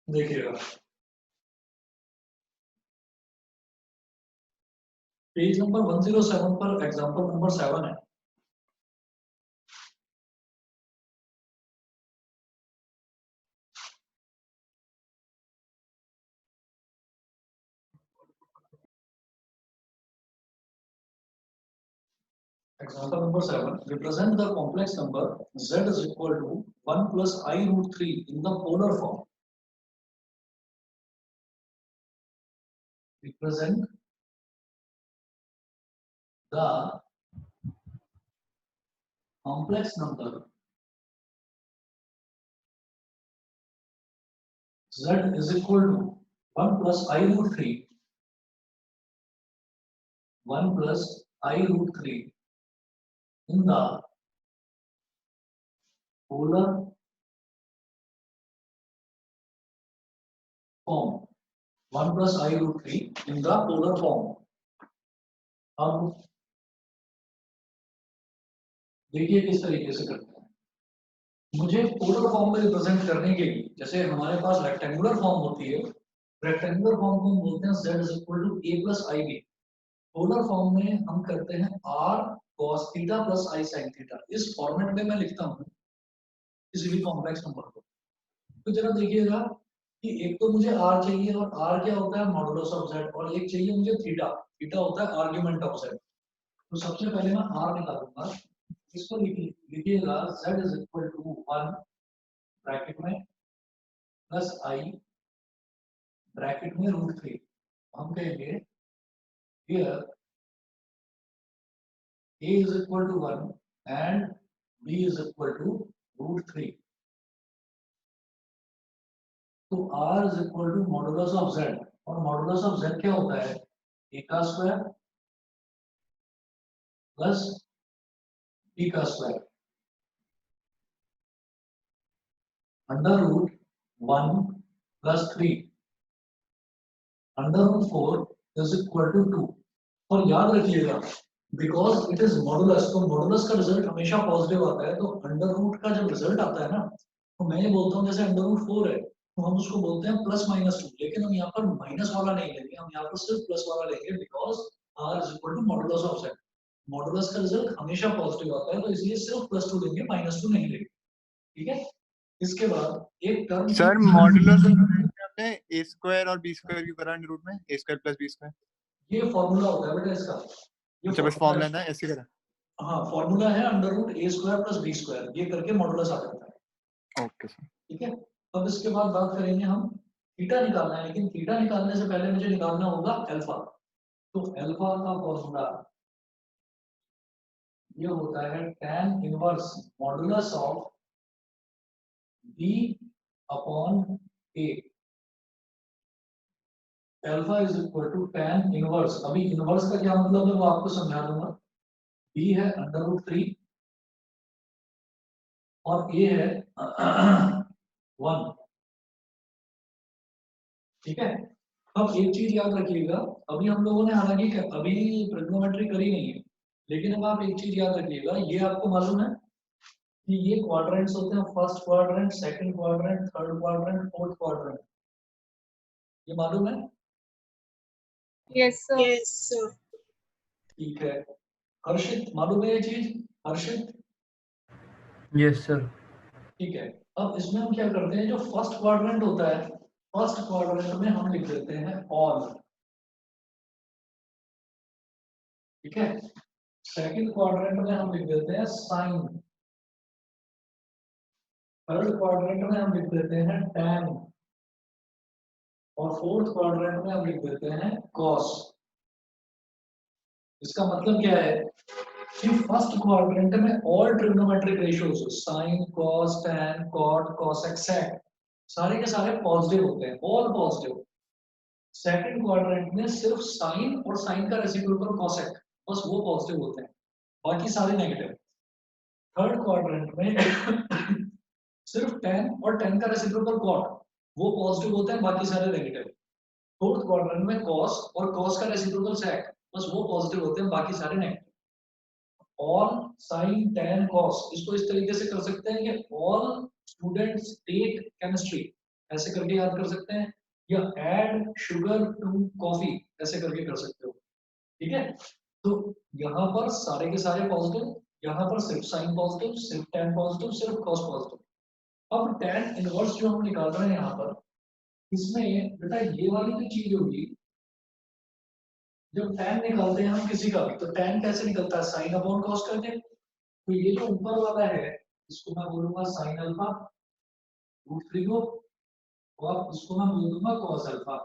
देखिएगा page number 107 पर example number 7 है। Example number 7. Represent the complex number z is equal to 1 plus I root 3 in the polar form. Represent the complex number z is equal to 1 plus I root 3. 1 plus I root 3 in the polar form. 1 plus I root 3 in the polar form. अब देखिए किस तरीके से करते हैं। मुझे polar form में represent करने के लिए जैसे हमारे पास रेक्टेंगुलर फॉर्म होती है, रेक्टेंगुलर फॉर्म को हम बोलते हैं z is equal to a plus i b. Polar form में हम करते हैं r cos theta plus i sin theta. इस फॉर्मेट में मैं लिखता हूँ किसी भी कॉम्प्लेक्स नंबर को। तो जरा देखिएगा कि एक तो मुझे r चाहिए और r क्या होता है मॉडुलस ऑफ z, और एक चाहिए मुझे थीटा, थीटा होता है आर्ग्यूमेंट ऑफ z। तो सबसे पहले मैं r निकालूंगा, इसको लिखिएगा z is equal to 1 bracket में प्लस i ब्रैकेट में रूट 3। हम कहेंगे here a is equal to 1 and b is equal to root 3। तो r is equal to modulus of z, और मॉडुलस ऑफ z क्या होता है a का स्क्वायर प्लस b का square under root 1 plus 3 under root 4 is equal to 2। और याद रखिएगा बिकॉज इट इज मॉडुलस, तो मॉडुलस का रिजल्ट हमेशा पॉजिटिव आता है। तो अंडर रूट का जब रिजल्ट आता है ना, तो मैं ये बोलता हूँ जैसे अंडर रूट 4 है तो हम उसको बोलते हैं प्लस माइनस 2, लेकिन हम यहाँ पर माइनस वाला नहीं लेंगे, हम यहाँ पर सिर्फ प्लस वाला लेंगे because r is equal to modulus of z। Modulus का रिजल्ट हमेशा पॉजिटिव आता है, तो इसलिए सिर्फ प्लस 2 लेंगे, माइनस 2 नहीं लेंगे। ठीक है, इसके बाद एक टर्म सर मॉडुलस आपने a स्क्वायर और b स्क्वायर की तरह रूट में a square plus b square, ये फॉर्मूला होता है बेटा इसका, ये अच्छा बस फॉर्म लेना है ऐसे करा। हाँ फॉर्मूला है under root a square plus b square, ये करके मॉडुलस आ जाता है। Okay sir. ठीक है, अब इसके बाद बात करेंगे हम थीटा निकालना है, लेकिन थीटा निकालने से पहले मुझे निकालना होगा अल्फा। तो अल्फा का फॉर्मूला ये होता है tan inverse modulus of b upon a। Alpha is equal to tan inverse, अभी इनवर्स का क्या मतलब है वो आपको समझा दूंगा। b है अंडर रूट 3 और a है 1। ठीक है, अब एक चीज याद रखिएगा, अभी हम लोगों ने हालांकि अभी ट्रिग्नोमेट्री करी नहीं है, लेकिन अब आप एक चीज याद रखिएगा, ये आपको मालूम है कि ये क्वाड्रेंट्स होते हैं, first quadrant, second quadrant, third quadrant, fourth quadrant, ये मालूम है? Yes sir. ठीक है, हर्षित मालूम है ये चीज? हर्षित? Yes sir. ठीक है, अब इसमें हम क्या करते हैं, जो फर्स्ट क्वाड्रेंट होता है, फर्स्ट क्वाड्रेंट में हम लिख देते हैं ऑल। ठीक है, सेकंड क्वाड्रेंट में हम लिख देते हैं साइन, थर्ड क्वाड्रेंट में हम लिख देते हैं tan, और फोर्थ क्वाड्रेंट में हम लिख देते हैं cos। इसका मतलब क्या है कि फर्स्ट क्वाड्रेंट में all trigonometric ratios sine, cos, tan, cot, cosec, sec सारे के सारे पॉजिटिव होते हैं, ऑल पॉजिटिव। सेकंड क्वाड्रेंट में सिर्फ साइन और साइन का रेसिप्रोकल cosec, बस वो पॉजिटिव होते हैं, बाकी सारे नेगेटिव। थर्ड क्वाड्रेंट में सिर्फ tan और tan का रेसिप्रोकल cot, वो पॉजिटिव होते हैं, बाकी सारे नेगेटिव। फोर्थ क्वाड्रेंट में cos और cos का रेसिप्रोकल sec, बस वो पॉजिटिव होते हैं, बाकी सारे negative. All sine tan cos, इसको इस तरीके से कर सकते हैं कि ऑल स्टूडेंट्स टेक केमिस्ट्री, ऐसे करके याद कर सकते हैं, या ऐड शुगर टू कॉफी ऐसे करके कर सकते हो, ठीक है। तो यहाँ पर सारे के सारे पॉजिटिव, यहाँ पर सिर्फ साइन पॉजिटिव, सिर्फ tan पॉजिटिव, सिर्फ cos पॉजिटिव। अब tan इनवर्स जो हम निकाल रहे हैं यहाँ पर, इसमें बेटा ये वाली जो चीज होगी, जब tan निकालते हैं हम किसी का भी, तो tan कैसे निकलता है, साइन अपॉन cos करके। तो ये जो ऊपर वाला है, इसको मैं बोलूंगा साइन अल्फा √3 को, और इसको मैं बोल दूंगा cos अल्फा।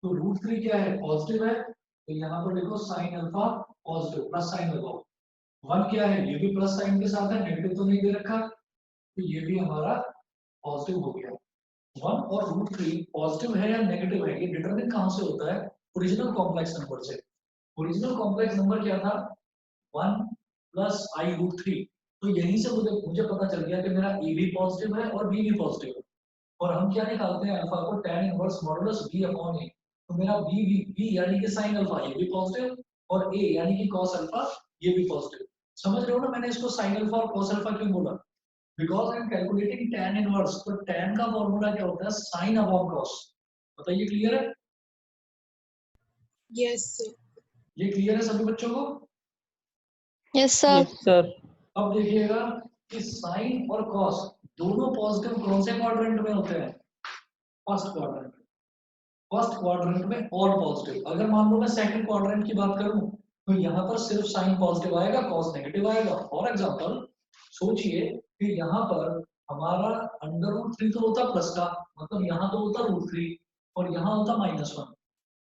तो √3 क्या है, पॉजिटिव है, तो यहाँ पर देखो sine alpha positive plus sign लगाओ। 1 क्या है, ये भी प्लस साइन के साथ है, नेगेटिव तो नहीं दे रखा, तो ये भी हमारा पॉजिटिव हो गया। 1 और √3 पॉजिटिव है या नेगेटिव है, ये डिटरमिन कहाँ से होता है, ओरिजिनल कॉम्प्लेक्स नंबर से। ओरिजिनल कॉम्प्लेक्स नंबर क्या था, 1 प्लस i√3। तो यहीं से मुझे पता चल गया कि मेरा ए भी पॉजिटिव है और बी भी पॉजिटिव है। और हम क्या निकालते हैं, अल्फा को tan inverse modulus b upon a। तो मेरा b यानी कि sin अल्फा ये भी पॉजिटिव, और a यानी कि cos अल्फा ये भी पॉजिटिव। समझ रहे हो ना मैंने इसको sin अल्फा और cos अल्फा क्यों बोला, because I am calculating tan inverse. तो tan का फॉर्मूला क्या होता है, sin अपॉन cos। बताइए क्लियर है, Yes, sir. ये क्लियर है सभी बच्चों को। Yes, sir. Yes, sir. अब देखिएगा कि sin और cos दोनों पॉजिटिव कौन से क्वाड्रेंट में होते हैं, फर्स्ट क्वाड्रेंट। फर्स्ट क्वाड्रेंट में ऑल पॉजिटिव। अगर मान लो मैं सेकंड क्वाड्रेंट की बात करूं, तो यहाँ पर सिर्फ साइन पॉजिटिव आएगा, कॉस नेगेटिव आएगा। फॉर एग्जांपल सोचिए कि यहाँ पर हमारा √3 तो होता प्लस का, मतलब यहाँ तो होता √3 और यहाँ होता -1।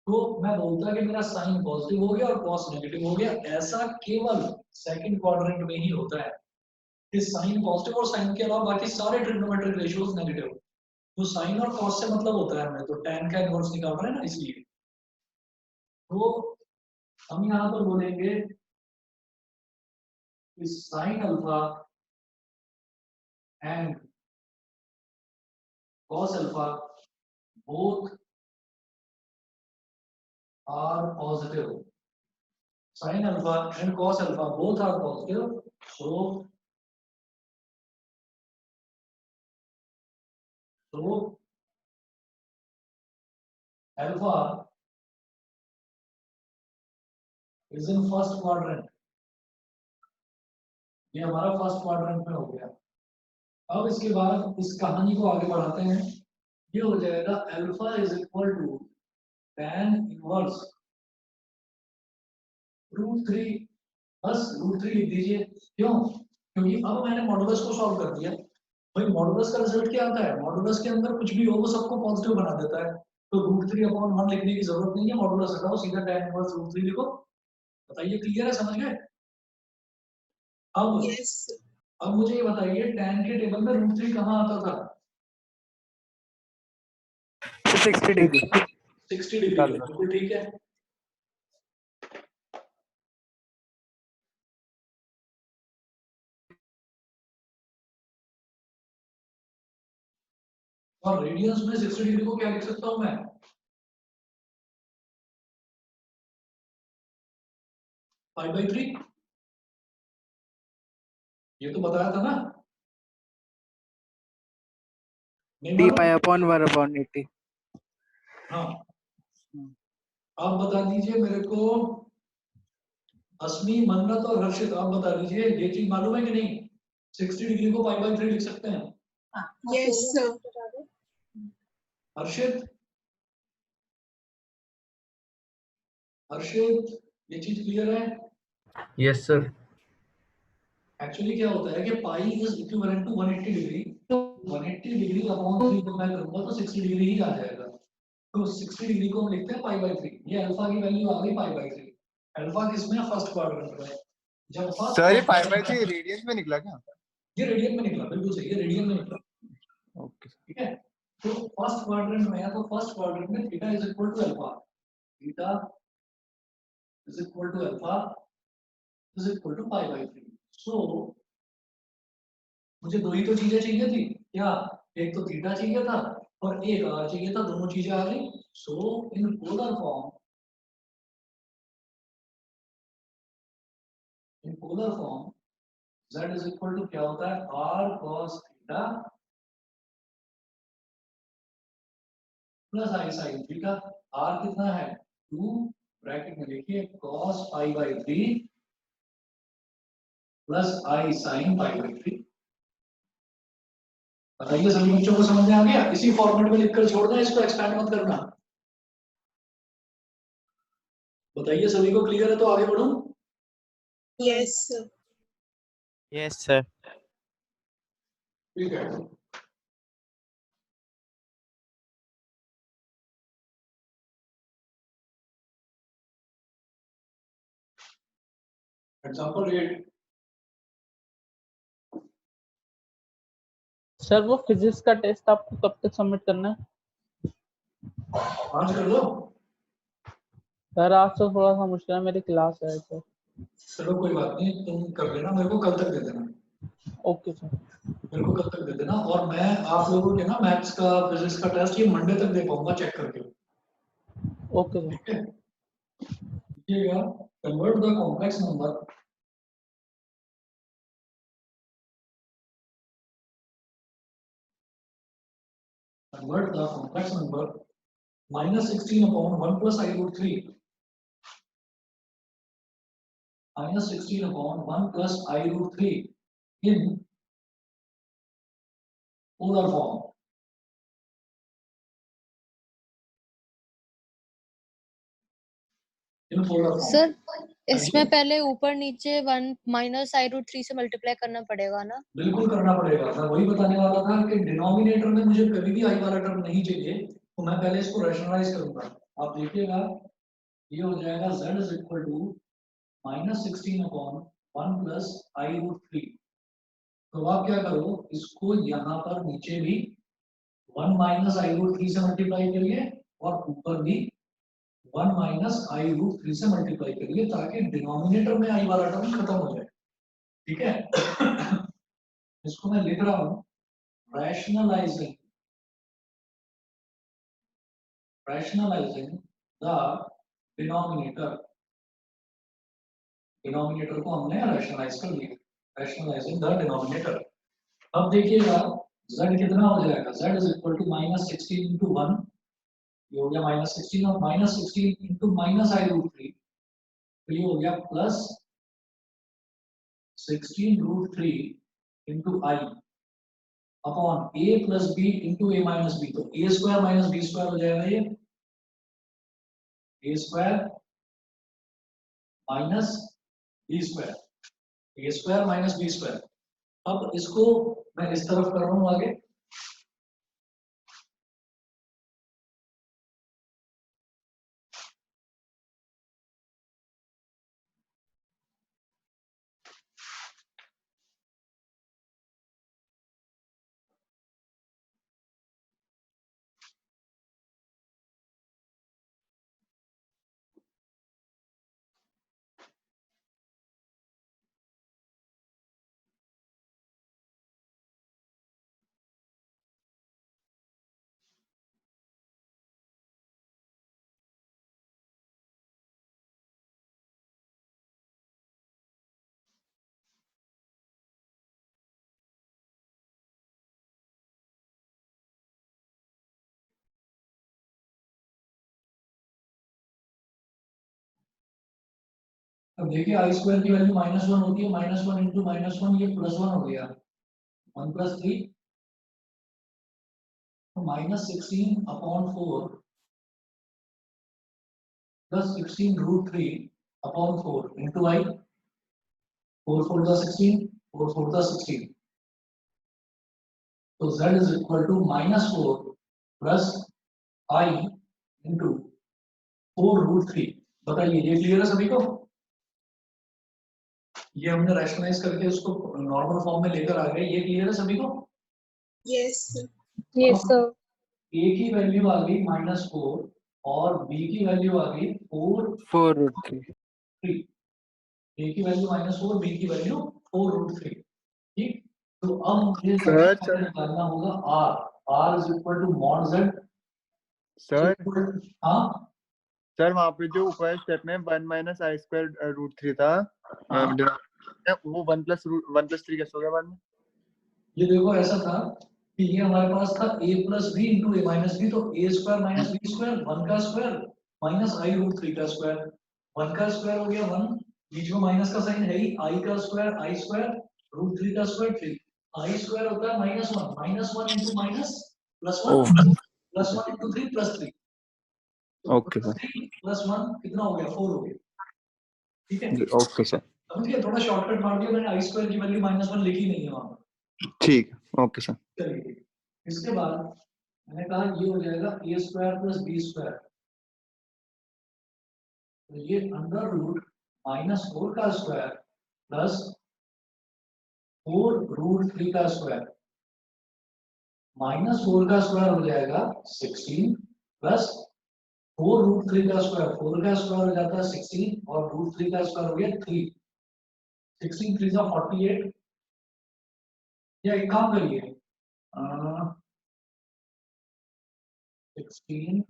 तो मैं बोलता कि मेरा साइन पॉजिटिव हो गया और कॉस नेगेटिव हो गया। ऐसा केवल सेकंड क्वाड्रेंट में ही होता है कि साइन पॉजिटिव और साइन के अलावा बाकी सारे ट्रिग्नोमेट्रिक रेशियोज नेगेटिव। तो साइन और कॉस से मतलब होता है हमें, तो tan का इनवर्स निकाल रहे हैं ना, इसलिए। तो हम यहाँ पर बोलेंगे कि sine alpha and cos alpha both are positive. Sine alpha and cos alpha both are positive, so alpha is in first quadrant। ये हमारा फर्स्ट क्वाड्रेंट में हो गया। अब इसके बाद इस कहानी को आगे बढ़ाते हैं। ये हो जाएगा alpha is equal to tan inverse √3, बस √3 लिख दीजिए। क्यों, क्योंकि अब मैंने मॉडुलस को सॉल्व कर दिया। भाई मॉडुलस का रिजल्ट क्या आता है, मॉडुलस के अंदर कुछ भी हो वो सबको पॉजिटिव बना देता है। तो √3 अपॉन 1 लिखने की जरूरत नहीं है, मॉडुलस हटाओ, सीधा tan इनवर्स √3 लिखो। बताइए क्लियर है, समझ गए। अब Yes, sir. अब मुझे ये बताइए tan के टेबल में √3 कहाँ आता था, 60 डिग्री 60 डिग्री पे, बिल्कुल ठीक है। और रेडियंस में 60 डिग्री को क्या लिख सकता हूं मैं, π/3। ये तो बताया था ना, नहीं d मालूम? pi upon 1/80। हाँ, आप बता दीजिए मेरे को, अस्मी, मन्नत और हर्षित, आप बता दीजिए ये चीज मालूम है कि नहीं, 60 डिग्री को π/3 लिख सकते हैं। Yes, sir. हर्षित, हर्षित, ये चीज क्लियर है। Yes, sir. एक्चुअली क्या होता है कि pi is equivalent to 180 degree, तो 180 डिग्री अपॉन 3 को मैं करूंगा तो 60 डिग्री ही आ जाएगा। तो 60 डिग्री को हम लिखते हैं π/3। ये अल्फा की वैल्यू आ गई π/3। अल्फा किसमें है, फर्स्ट क्वाड्रेंट में। जब फर्स्ट सर ये π/3 रेडियंस में निकला क्या? ये रेडियन में निकला, बिल्कुल सही, ये रेडियन में निकला, ओके ठीक है। तो फर्स्ट क्वाड्रेंट में है, तो फर्स्ट क्वाड्रेंट में theta is equal to alpha, theta is equal to alpha is equal to π/3। So मुझे दो ही तो चीजें चाहिए थी क्या, एक तो थीटा चाहिए था और एक आर चाहिए था, दोनों चीजें आ गई। So in polar form, in polar form z is equal to क्या होता है, r cos theta plus i sine theta. R कितना है 2, ब्रैकेट में लिखिए cos pi by 3 plus i sine pi by 3। बताइए सभी बच्चों को समझ में आ गया? इसी फॉर्मेट में लिखकर छोड़ दें, इसको एक्सपेंड मत करना। बताइए सभी को क्लियर है तो आगे बढ़ूं? Yes, sir. Yes sir. ठीक है। एग्जांपल 8। सर वो फिजिक्स का टेस्ट आपको कब तक सबमिट करना है? आज कर लो। सर आज तो थोड़ा सा मुश्किल है, मेरी क्लास है तो। चलो कोई बात नहीं, तुम कर लेना, मेरे को कल तक दे देना। Okay sir. मेरे को कल तक दे देना, और मैं आप लोगों के ना मैथ्स का फिजिक्स का टेस्ट ये मंडे तक दे पाऊंगा चेक करके। Okay sir. ठीक है। देखिएगा, convert the complex number -16 upon 1 plus I root 3 -16 upon 1 plus I root 3 in polar form। In polar form। Sir इसमें पहले ऊपर नीचे 1 माइनस आई रूट 3 से मल्टीप्लाई करना पड़ेगा ना? बिल्कुल करना पड़ेगा। मैं वही बताने वाला था कि डिनोमिनेटर में मुझे कभी भी आई वाला टर्म नहीं चाहिए, तो मैं पहले इसको रैशनलाइज करूंगा। आप देखिएगा, ये हो जाएगा z is equal to -16 upon 1 plus i root 3। तो आप क्या करो, इसको यहाँ पर नीचे भी 1 माइनस आई रूट 3 से मल्टीप्लाई करिए, और ऊपर भी 1 माइनस आई रूट 3 से मल्टीप्लाई करिए, ताकि डिनोमिनेटर में आई वाला टर्म खत्म हो जाए। ठीक है। इसको मैं लिख रहा हूं rationalizing the denominator। डिनोमिनेटर को हमने रैशनलाइज कर लिया, rationalizing the denominator। अब देखिएगा z कितना हो जाएगा, z is equal to -16 into 1, ये हो गया -16, और -16 इंटू माइनस आई रूट 3, तो ये हो गया plus 16 root 3 into i upon a plus b into a minus b. तो a square minus b square हो जाएगा, ये a square minus b square, a square minus b square. अब इसको मैं इस तरफ कर रहा हूं आगे। अब देखिए आई स्क्वायर की वैल्यू -1 होती है, -1 इंटू -1 ये +1 हो गया, 1 + 3, तो -16 upon 4 plus 16 root 3 upon 4 into i, 4 4 दा 16, 4 4 दा 16। तो z is equal to -4 plus i into 4 root 3। बताइए ये क्लियर है सभी को? ये हमने रैशनलाइज करके उसको नॉर्मल फॉर्म में लेकर आ गए, ये क्लियर है सभी को? Yes, sir. Yes sir. a की वैल्यू आ गई -4 और b की वैल्यू आ गई 4 रूट 3। a की वैल्यू -4, b की वैल्यू 4 रूट 3। ठीक, तो अब मुझे सर निकालना होगा r is equal to mod z। Sir हाँ सर वहाँ पे जो ऊपर स्टेप में 1 माइनस आई स्क्वायर रूट 3 था, वो 1 प्लस 3 कैसे हो गया बाद में? ये देखो ऐसा था कि ये हमारे पास था a plus b into a minus b, तो a square minus b square, 1 का स्क्वायर माइनस आई रूट 3 का स्क्वायर, 1 का स्क्वायर हो गया 1, बीच में माइनस का साइन है ही, आई का स्क्वायर आई स्क्वायर रूट 3 का स्क्वायर 3, आई स्क्वायर होता है minus one into minus plus one into 3 plus 3, okay sir. 3 plus 1 कितना हो गया 4 हो गया, ठीक है। ओके सर, समझ गए, थोड़ा शॉर्टकट मार दिया मैंने, आई स्क्वायर की वैल्यू -1 लिखी नहीं है वहां पर। ठीक है, ओके सर। चलिए इसके बाद मैंने कहा ये हो जाएगा ए स्क्वायर प्लस बी स्क्वायर, तो ये अंडर रूट -4 का स्क्वायर प्लस 4 रूट 3 का स्क्वायर, -4 का स्क्वायर हो जाएगा 16 प्लस 4 रूट 3 का स्क्वायर, 4 का स्क्वायर हो जाता है 16 और रूट 3 का स्क्वायर हो गया 3, 16 3 जा 48, या एक काम करिए 16,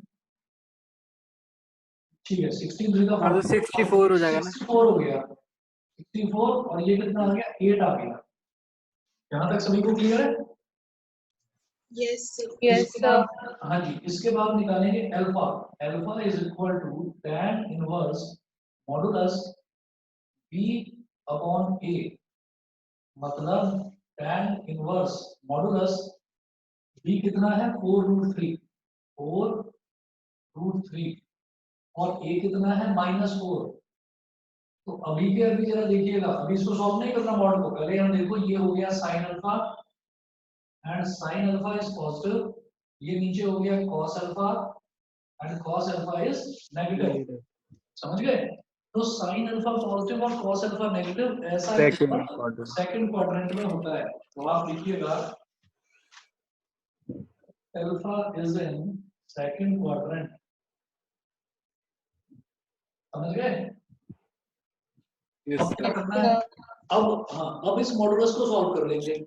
ठीक है 16 3 का हाँ, तो 64 हो जाएगा ना। 64 हो गया, 64 और ये कितना आ गया 8 आ गया, यहाँ तक सभी को क्लियर है? Yes, sir. यस इसके सर। बाद हाँ जी, इसके बाद निकालेंगे alpha, alpha is equal to tan inverse modulus b upon a, मतलब tan इनवर्स मॉडुलस b कितना है 4 रूट 3, 4 रूट 3 और a कितना है -4, तो अभी के अभी जरा देखिएगा, अभी इसको सॉल्व नहीं करना मॉडल को, पहले हम देखो ये हो गया sin alpha and sin alpha is positive, ये नीचे हो गया cos alpha and cos alpha is negative, समझ गए। तो sin अल्फा पॉजिटिव और cos अल्फा नेगेटिव ऐसा सेकंड क्वाड्रेंट में होता है, तो आप लिखिएगा alpha is in second quadrant, समझ गए। अब क्या करना है, अब हाँ अब इस मॉडुलस को सॉल्व कर लेंगे।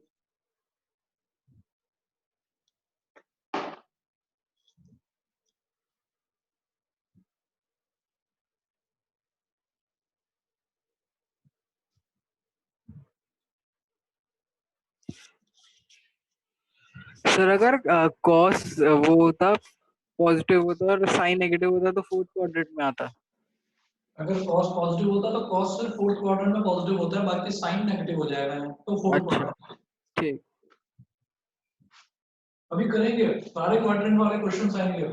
सर अगर कॉस वो होता पॉजिटिव होता और साइन नेगेटिव होता तो फोर्थ क्वाड्रेंट में आता। अगर cos पॉजिटिव होता तो cos सिर्फ फोर्थ क्वाड्रेंट में पॉजिटिव होता है, बाकी साइन नेगेटिव हो जाएगा, तो फोर्थ अच्छा क्वाड्रेंट। ठीक। अभी करेंगे सारे क्वाड्रेंट वाले क्वेश्चंस आएंगे,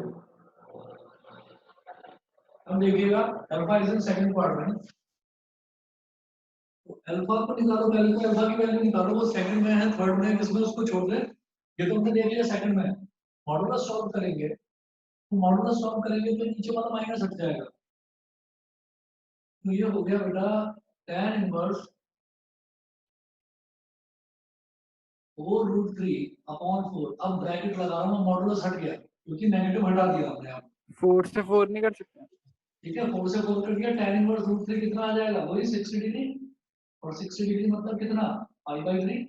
अब देखिएगा alpha is in second quadrant, तो अल्फा को निकालो, पहले तो अल्फा की वैल्यू निकालो, वो सेकंड में है थर्ड में है किसमें, उसको छोड़ दे, ये तो हमने देख लिया सेकंड में है। मॉडुलस सॉल्व करेंगे, तो मॉडुलस सॉल्व करेंगे तो नीचे वाला माइनस हट जाएगा, तो ये हो गया बेटा tan इनवर्स 4 रूट 3 अपॉन 4, अब ब्रैकेट लगा रहा हूं, मॉडुलस हट गया क्योंकि नेगेटिव हटा दिया हमने, अब 4 से 4 नहीं कर सकते। ठीक है 4 से 4 कर दिया, tan इनवर्स रूट 3 कितना आ जाएगा, वही 60 डिग्री, और 60 डिग्री मतलब कितना π/3,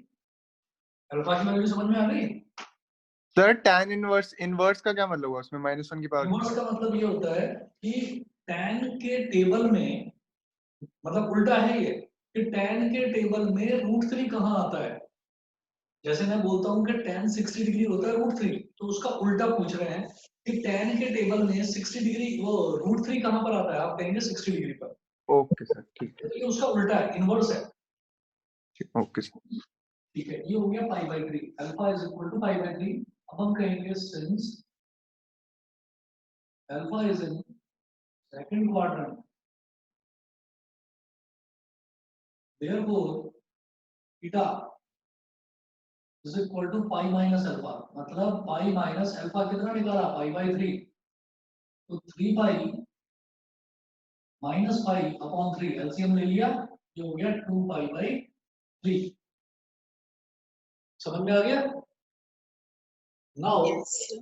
अल्फा की वैल्यू समझ में आ गई। सर tan इनवर्स, इनवर्स का क्या मतलब हुआ उसमें -1 की पावर? इनवर्स का मतलब ये होता है कि tan के टेबल में, मतलब उल्टा है ये, कि tan के टेबल में रूट 3 कहाँ आता है, जैसे मैं बोलता हूँ कि tan 60 डिग्री होता है रूट 3, तो उसका उल्टा पूछ रहे हैं कि tan के टेबल में 60 डिग्री वो रूट 3 कहाँ पर आता है, आप कहेंगे 60 डिग्री पर, ओके सर, ठीक है। तो ये उसका उल्टा है, इनवर्स है, ओके सर। ठीक है। ये हो गया π/3, अल्फा इज इक्वल टू π/3, अब हम कहेंगे since alpha is in second quadrant, therefore theta is equal to pi minus alpha, मतलब पाई माइनस अल्फा कितना निकाला π/3, तो 3 pi minus pi upon 3, LCM ले लिया, ये हो गया 2 π/3, समझ में आ गया। Now Yes, sir.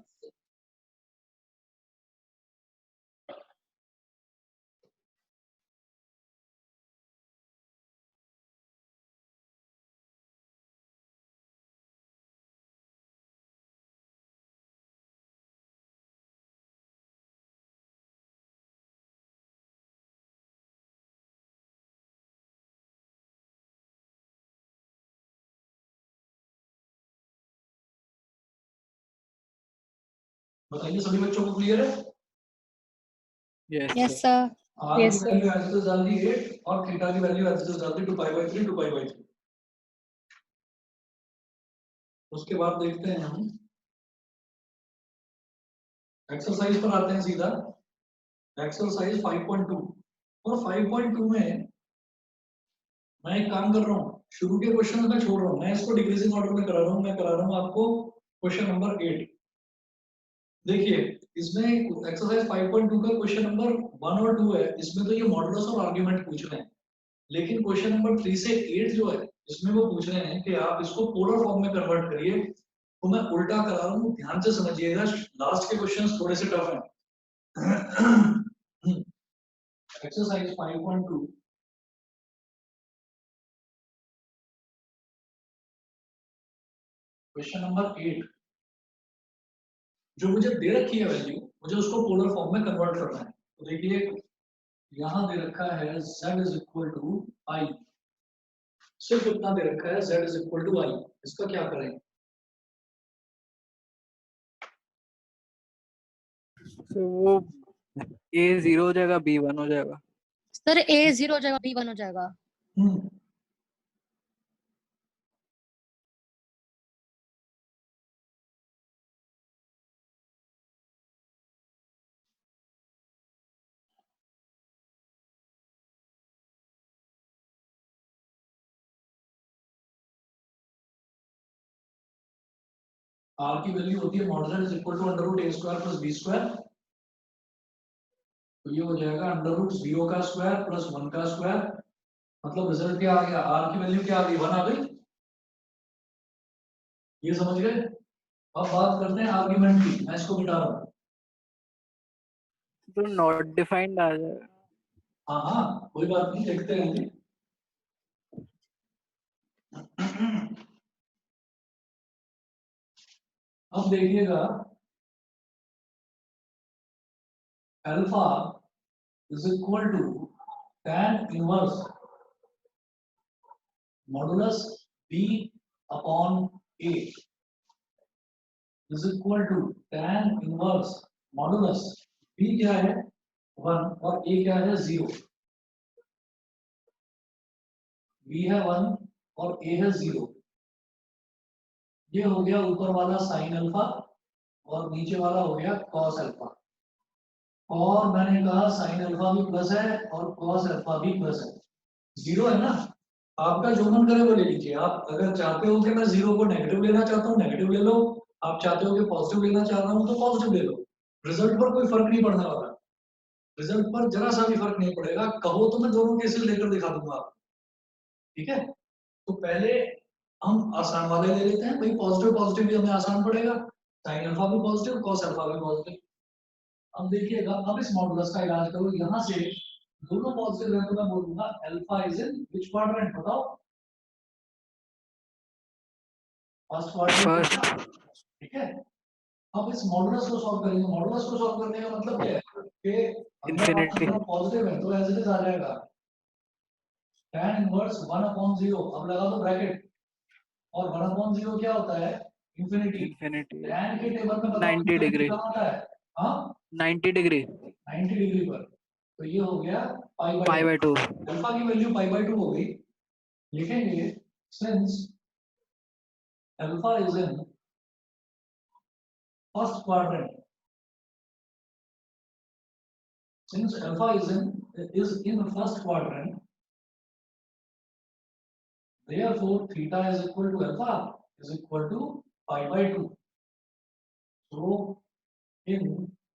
बताइए सभी बच्चों को क्लियर है? Yes yes sir. Sir. R की Yes, sir. Value as it is डाल दी 8 और थीटा की वैल्यू एज इट इज डाल दी 2π/3 2π/3। उसके बाद देखते हैं हम एक्सरसाइज पर आते हैं सीधा। एक्सरसाइज 5.2 और 5.2 में मैं एक काम कर रहा हूँ, शुरू के क्वेश्चन में छोड़ रहा हूँ, मैं इसको डिक्रीजिंग ऑर्डर में करा रहा हूँ। मैं करा रहा हूँ आपको क्वेश्चन नंबर 8। देखिए इसमें एक्सरसाइज 5.2 का क्वेश्चन नंबर 1 और 2 है, इसमें तो ये मॉडुलस और आर्गुमेंट पूछ रहे हैं, लेकिन क्वेश्चन नंबर 3 से 8 जो है इसमें वो पूछ रहे हैं कि आप इसको पोलर फॉर्म में कन्वर्ट करिए। तो मैं उल्टा करा रहा हूँ, ध्यान से समझिएगा, लास्ट के क्वेश्चंस थोड़े से टफ हैं। एक्सरसाइज 5.2 क्वेश्चन नंबर 8 जो मुझे दे रखी है वैल्यू, मुझे उसको पोलर फॉर्म में कन्वर्ट करना है। तो देखिए यहां दे रखा है z इज इक्वल टू आई, सिर्फ इतना दे रखा है z इज इक्वल टू आई। इसका क्या करें? तो वो A 0 हो जाएगा, B 1 हो जाएगा। सर A 0 हो जाएगा, B 1 हो जाएगा। r की वैल्यू होती है modulus is equal to under root a square plus b square. तो ये हो जाएगा अंडर रूट 0 का स्क्वायर प्लस 1 का स्क्वायर। मतलब रिजल्ट क्या आ गया? r की वैल्यू क्या आ गई? 1 आ गई। ये समझ गए? अब बात करते हैं आर्गुमेंट की। मैं इसको मिटा रहा हूं। तो नॉट डिफाइंड आ जाएगा। हाँ हाँ कोई बात नहीं, देखते रहेंगे। अब देखिएगा alpha is equal to tan inverse modulus b upon a is equal to tan inverse modulus b क्या है 1 और a क्या है 0। b है 1 और a है 0। ये हो गया ऊपर वाला साइन अल्फा और नीचे वाला हो गया कॉस अल्फा। और मैंने कहा साइन अल्फा भी प्लस है और कॉस अल्फा भी प्लस है। 0 है ना, आपका जो मन करे वो ले लीजिए। आप अगर चाहते हो कि मैं 0 को नेगेटिव लेना चाहता हूँ नेगेटिव ले लो, आप चाहते हो कि पॉजिटिव लेना चाह रहा हूँ तो पॉजिटिव ले लो। रिजल्ट पर कोई फर्क नहीं पड़ने वाला, रिजल्ट पर जरा सा भी फर्क नहीं पड़ेगा। कहो तो मैं दोनों केसेस लेकर दिखा दूंगा आपको, ठीक है? तो पहले हम आसान वाले ले लेते हैं भाई, पॉजिटिव पॉजिटिव भी हमें आसान पड़ेगा, साइन अल्फा भी पॉजिटिव कॉस अल्फा भी पॉजिटिव। अब देखिएगा, अब इस मॉडुलस का इलाज करो। यहां से दोनों पॉजिटिव है तो मैं बोलूंगा alpha is in which quadrant? बताओ। फर्स्ट क्वाड्रेंट, ठीक है? अब इस मॉडुलस को सॉल्व करेंगे। मॉडुलस को सॉल्व करने का मतलब क्या है कि अगर इंफिनिटी। पॉजिटिव है तो एज इट इज आ जाएगा tan इनवर्स 1/0। अब लगा दो ब्रैकेट, और 1/0 क्या होता है? इंफिनिटी। इंफिनिटी tan के टेबल में बताओ 90 डिग्री। कहाँ आता है? हाँ 90 डिग्री 90 डिग्री पर। तो ये हो गया π/2। अल्फा की वैल्यू π/2 हो गई। लिखेंगे since alpha is in first quadrant, since alpha is in the first quadrant, therefore theta is equal to alpha is equal to π/2. So in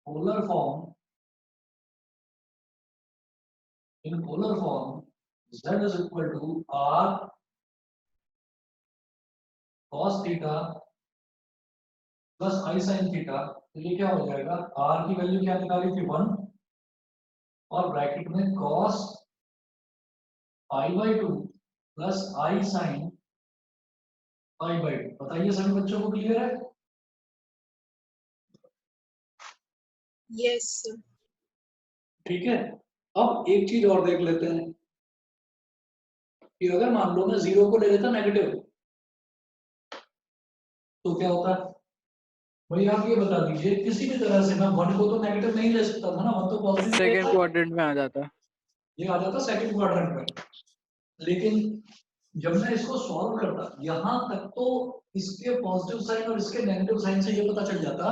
polar form z is equal to r cos theta plus I sin theta। तो ये क्या हो जाएगा? r की value क्या निकाली थी? 1 और ब्रैकेट में cos π/2 प्लस I sin π/2। बताइए सभी बच्चों को क्लियर है? Yes, sir. ठीक है। अब एक चीज और देख लेते हैं कि अगर मान लो मैं 0 को ले लेता नेगेटिव तो क्या होता है? भाई आप ये बता दीजिए किसी भी तरह से मैं 1 को तो नेगेटिव नहीं ले सकता था ना, 1 तो पॉजिटिव सेकंड क्वाड्रेंट में आ जाता। ये आ जाता सेकंड क्वाड्रेंट में। लेकिन जब मैं इसको सॉल्व करता यहाँ तक तो इसके पॉजिटिव साइन और इसके नेगेटिव साइन से ये पता चल जाता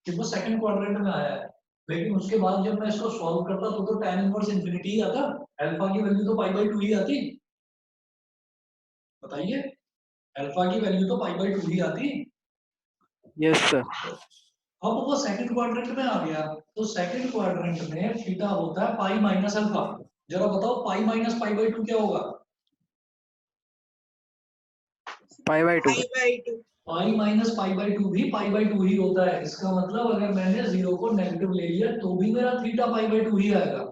कि वो सेकंड क्वाड्रेंट में आया है। लेकिन उसके बाद जब मैं इसको सॉल्व करता तो tan इनवर्स इंफिनिटी ही आता, अल्फा की वैल्यू तो π/2 ही आती। बताइए, अल्फा की वैल्यू तो π/2 ही आती। Yes sir. अब वो सेकंड क्वाड्रेंट में आ गया, तो सेकंड क्वाड्रेंट में थीटा होता है पाई माइनस अल्फा। जरा बताओ पाई माइनस π/2 क्या होगा? π/2। π/2 पाई माइनस π/2 भी π/2 ही होता है। इसका मतलब अगर मैंने 0 को नेगेटिव ले लिया तो भी मेरा थीटा π/2 ही आएगा।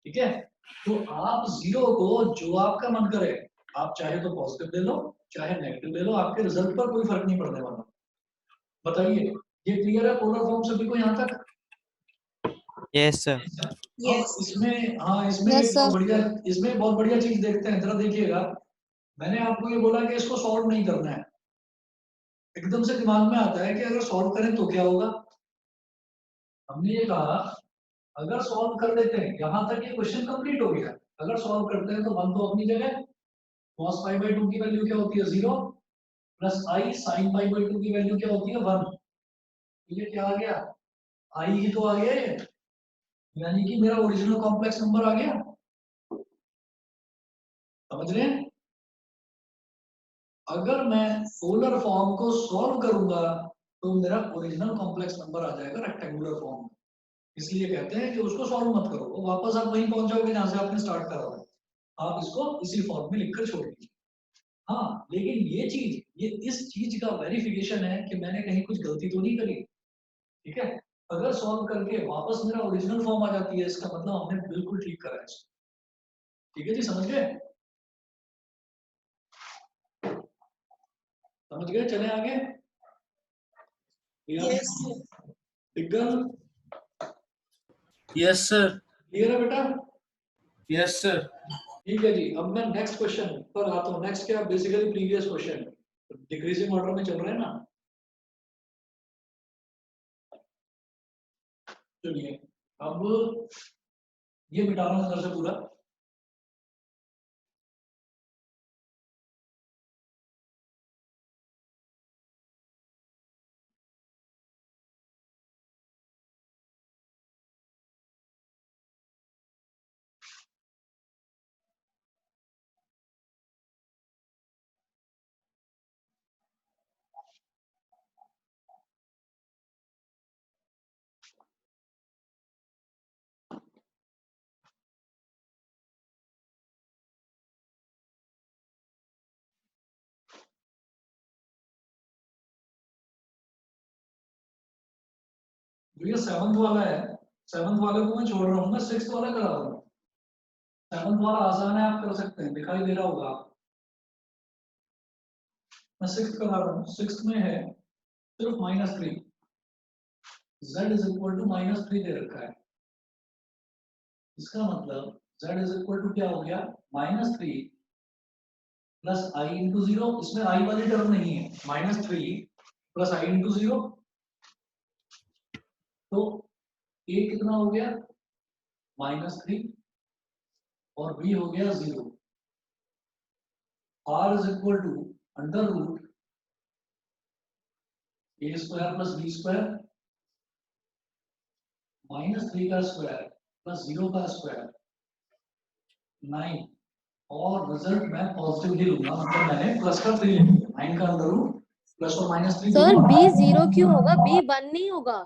ठीक है, तो आप 0 को जो आपका मन करे, आप चाहे तो पॉजिटिव ले लो चाहे नेगेटिव ले लो, आपके रिजल्ट पर कोई फर्क नहीं पड़ने वाला। बताइए, ये क्लियर है पोलर फॉर्म सभी को यहाँ तक? Yes sir. yes इसमें हाँ, इसमें Yes, एक बहुत sir. बढ़िया, इसमें बहुत बढ़िया चीज देखते हैं, जरा देखिएगा। मैंने आपको ये बोला कि इसको सॉल्व नहीं करना है। एकदम से दिमाग में आता है कि अगर सॉल्व करें तो क्या होगा। हमने ये कहा अगर सॉल्व कर लेते हैं, यहाँ तक ये क्वेश्चन कंप्लीट हो गया। अगर सॉल्व करते हैं तो 1 तो अपनी जगह, cos π/2 की वैल्यू क्या होती है 0 प्लस i sin π/2 की वैल्यू क्या होती है 1। ये क्या आ गया, i ही तो आ गया ये, यानी कि मेरा ओरिजिनल कॉम्प्लेक्स नंबर आ गया। समझ रहे हैं? अगर मैं पोलर फॉर्म को सॉल्व करूंगा तो मेरा ओरिजिनल कॉम्प्लेक्स नंबर आ जाएगा रेक्टेंगुलर फॉर्म में। इसलिए कहते हैं कि उसको सॉल्व मत करो, वो वापस आप वहीं पहुंच जाओगे जहां से आपने स्टार्ट करा था। आप इसको इसी फॉर्म में लिखकर छोड़ दीजिए। हाँ, लेकिन ये चीज, ये इस चीज का वेरिफिकेशन है कि मैंने कहीं कुछ गलती तो नहीं करी। ठीक है, अगर सॉल्व करके वापस मेरा ओरिजिनल फॉर्म आ जाती है, इसका मतलब हमने बिल्कुल ठीक करा है इसको। ठीक है जी, समझ गए? समझ गए? चले आगे। yes Diggal, yes sir. Clear है बेटा? Yes sir. ठीक है जी, अब मैं नेक्स्ट क्वेश्चन पर आता हूँ। नेक्स्ट क्या, basically previous question decreasing order में चल रहे हैं ना। चलिए, अब ये मिटा रहा हूँ अंदर से पूरा। जो ये 7th वाला है, 7th वाले को मैं छोड़ रहा हूँ, मैं 6th वाला करा रहा हूँ। 7th वाला आसान है, आप कर सकते हैं, दिखाई दे रहा होगा। मैं 6th करा रहा हूँ। 6th में है सिर्फ -3, z इज इक्वल टू -3 दे रखा है। इसका मतलब z इज इक्वल टू क्या हो गया, -3 प्लस i इंटू 0। इसमें i वाली टर्म नहीं है, -3 प्लस i इंटू 0। तो a कितना हो गया, -3 और b हो गया 0। r is equal to under root a square plus b square -3 का स्क्वायर प्लस 0 का स्क्वायर 9, और रिजल्ट मैं पॉजिटिव ही लूंगा, मतलब मैंने प्लस का 3 ले लिया। 9 का अंडर रूट प्लस और -3 सर दोनों। b 0 क्यों होगा, b 1 नहीं होगा?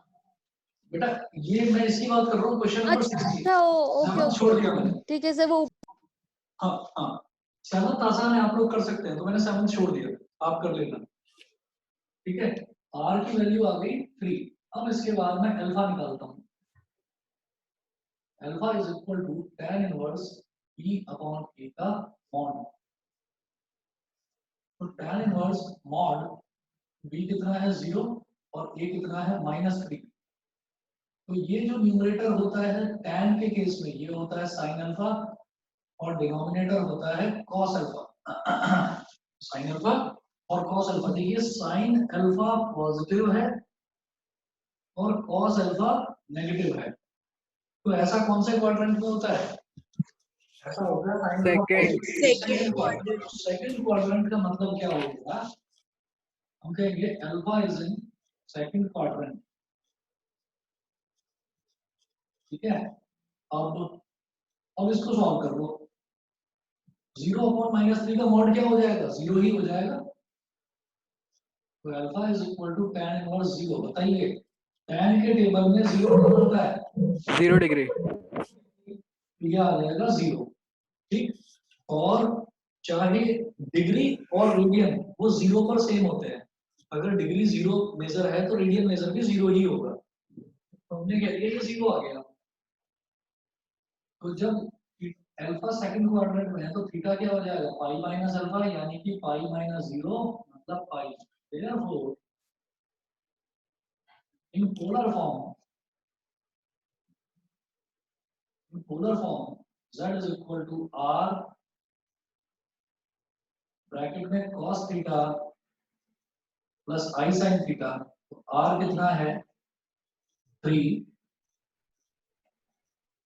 बेटा ये मैं इसकी बात कर रहा हूँ, क्वेश्चन नंबर 60। अच्छा ओके छोड़ दिया मैंने। ठीक है सर। वो हाँ हाँ, 7th आसान है, आप लोग कर सकते हैं, तो मैंने 7th छोड़ दिया, आप कर लेना। ठीक है, r की वैल्यू आ गई 3। अब इसके बाद मैं अल्फा निकालता हूँ। Alpha is equal to tan inverse b upon a का मॉड। तो tan इनवर्स मॉड b कितना है 0 और a कितना है -3। तो ये जो न्यूमरेटर होता है tan के केस में ये होता है sin अल्फा, और डिनोमिनेटर होता है cos अल्फा। sin अल्फा और cos अल्फा। देखिए sin अल्फा पॉजिटिव है और cos अल्फा नेगेटिव है, तो ऐसा कौन से क्वाड्रेंट में होता है? ऐसा होता है Second quadrant. सेकंड क्वाड्रेंट का मतलब क्या होगा? हम कहेंगे alpha is in second quadrant, ठीक है। अब इसको सॉल्व कर लो, 0/-3 का मॉड क्या हो जाएगा? 0 ही हो जाएगा। तो alpha is equal to tan inverse 0। बताइए tan के टेबल में 0 कब होता है? 0 डिग्री। ये आ जाएगा 0, ठीक। और चाहे डिग्री और रेडियन वो 0 पर सेम होते हैं। अगर डिग्री 0 मेजर है तो रेडियन मेजर भी 0 ही होगा। तो हमने कह दिया ये 0 आ गया। तो जब अल्फा सेकंड क्वाड्रेंट में है तो थीटा क्या हो जाएगा? पाई माइनस अल्फा, यानी कि पाई माइनस 0 मतलब pi. Therefore in polar form z is equal to r bracket में cos theta plus i sin theta. तो r कितना है? 3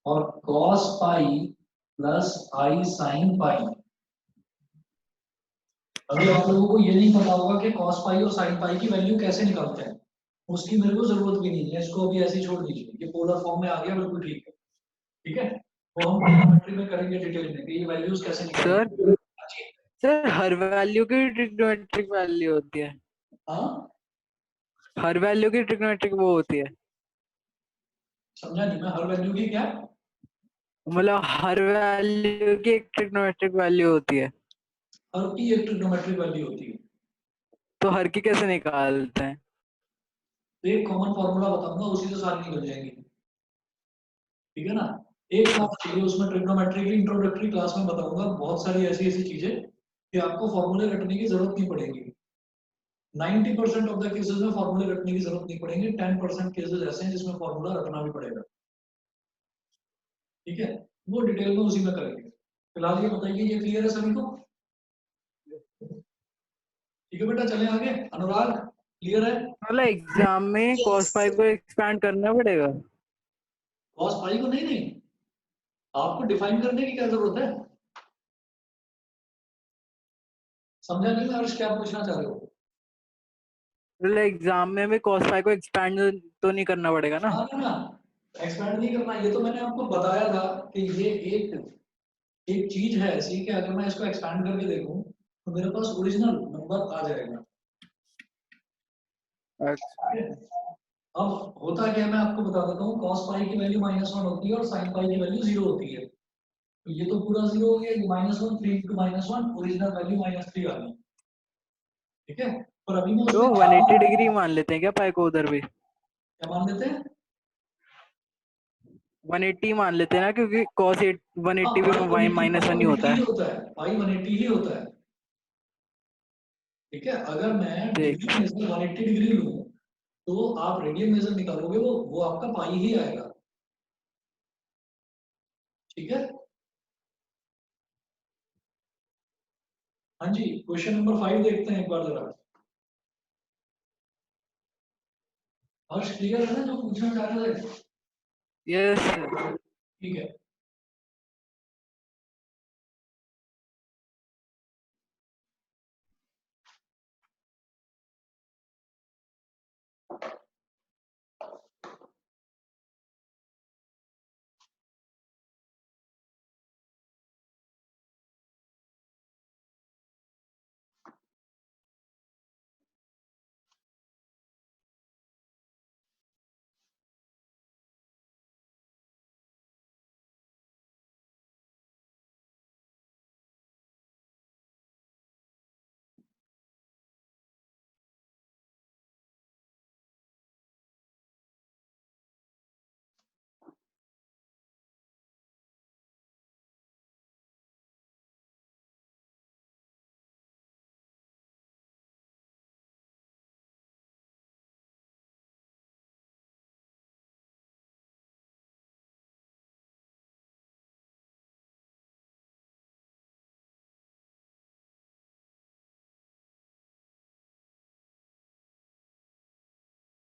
और cos pi plus i sin pi. अभी आप लोगों को ये नहीं पता होगा कि cos पाई और sin पाई की वैल्यू कैसे निकालते हैं, उसकी मेरे को जरूरत भी नहीं है, इसको अभी ऐसे ही छोड़ दीजिए। ये पोलर फॉर्म में आ गया, बिल्कुल ठीक है, ठीक है। वो हम ट्रिग्नोमेट्री में करेंगे डिटेल में कि ये वैल्यूज कैसे निकालेंगे। सर हर वैल्यू की ट्रिग्नोमेट्रिक वैल्यू होती है? हाँ, हर वैल्यू की ट्रिग्नोमेट्रिक वो होती है? समझा नहीं मैं, हर वैल्यू की क्या? मतलब हर वैल्यू की एक ट्रिग्नोमेट्रिक वैल्यू होती है, हर की एक ट्रिग्नोमेट्रिक वैल्यू होती है। तो हर की कैसे निकालते हैं? तो एक कॉमन फॉर्मूला बताऊंगा, उसी से सारी निकल जाएंगी, ठीक है ना। एक क्लास चाहिए, उसमें ट्रिग्नोमेट्री की इंट्रोडक्टरी क्लास में बताऊंगा बहुत सारी ऐसी ऐसी चीजें कि आपको फॉर्मूले रटने की जरूरत नहीं पड़ेगी। 90% ऑफ द केसेस में फॉर्मूले रटने की जरूरत नहीं पड़ेगी, 10% केसेस ऐसे हैं जिसमें फॉर्मूला रटना भी पड़ेगा, ठीक है। वो डिटेल में उसी में करेंगे। फिलहाल ये बताइए, ये क्लियर है सभी को? ठीक है बेटा, चलें आगे। अनुराग, क्लियर है? मतलब एग्जाम में Yes, cos फाई sir. को एक्सपैंड करना पड़ेगा? कॉस पाई को नहीं, नहीं, आपको डिफाइन करने की क्या जरूरत है? समझा नहीं मैं हर्ष, क्या पूछना चाह रहे हो? मतलब एग्जाम में भी cos फाई को एक्सपैंड तो नहीं करना पड़ेगा ना? हाँ ना, एक्सपेंड नहीं करना। ये तो मैंने आपको बताया था कि ये एक एक चीज है ऐसी कि अगर मैं इसको एक्सपैंड करके देखूं तो मेरे पास ओरिजिनल नंबर आ जाएगा। अच्छा। ठीक है? अब होता क्या है मैं आपको बता देता हूँ, cos पाई की वैल्यू -1 होती है और sin पाई की वैल्यू 0 होती है। तो ये तो पूरा 0 हो गया, ये -1, 3 into -1, ओरिजिनल वैल्यू -3 आ गई, ठीक है। पर अभी मैं तो उसमें 180 डिग्री मान लेते हैं क्या पाई को उधर भी? क्या मान लेते हैं? 180 मान लेते हैं ना, क्योंकि cos 180 भी पाई -1 ही 180 होता ही है। होता है, पाई 180 ही होता है, ठीक है। अगर मैं ठीक। डिग्री मेजर 180 डिग्री लूं तो आप रेडियन मेजर निकालोगे, वो आपका पाई ही आएगा, ठीक है। हाँ जी, क्वेश्चन नंबर 5 देखते हैं एक बार जरा। हर्ष, क्लियर है ना जो पूछना चाह रहे थे? यस। ठीक है।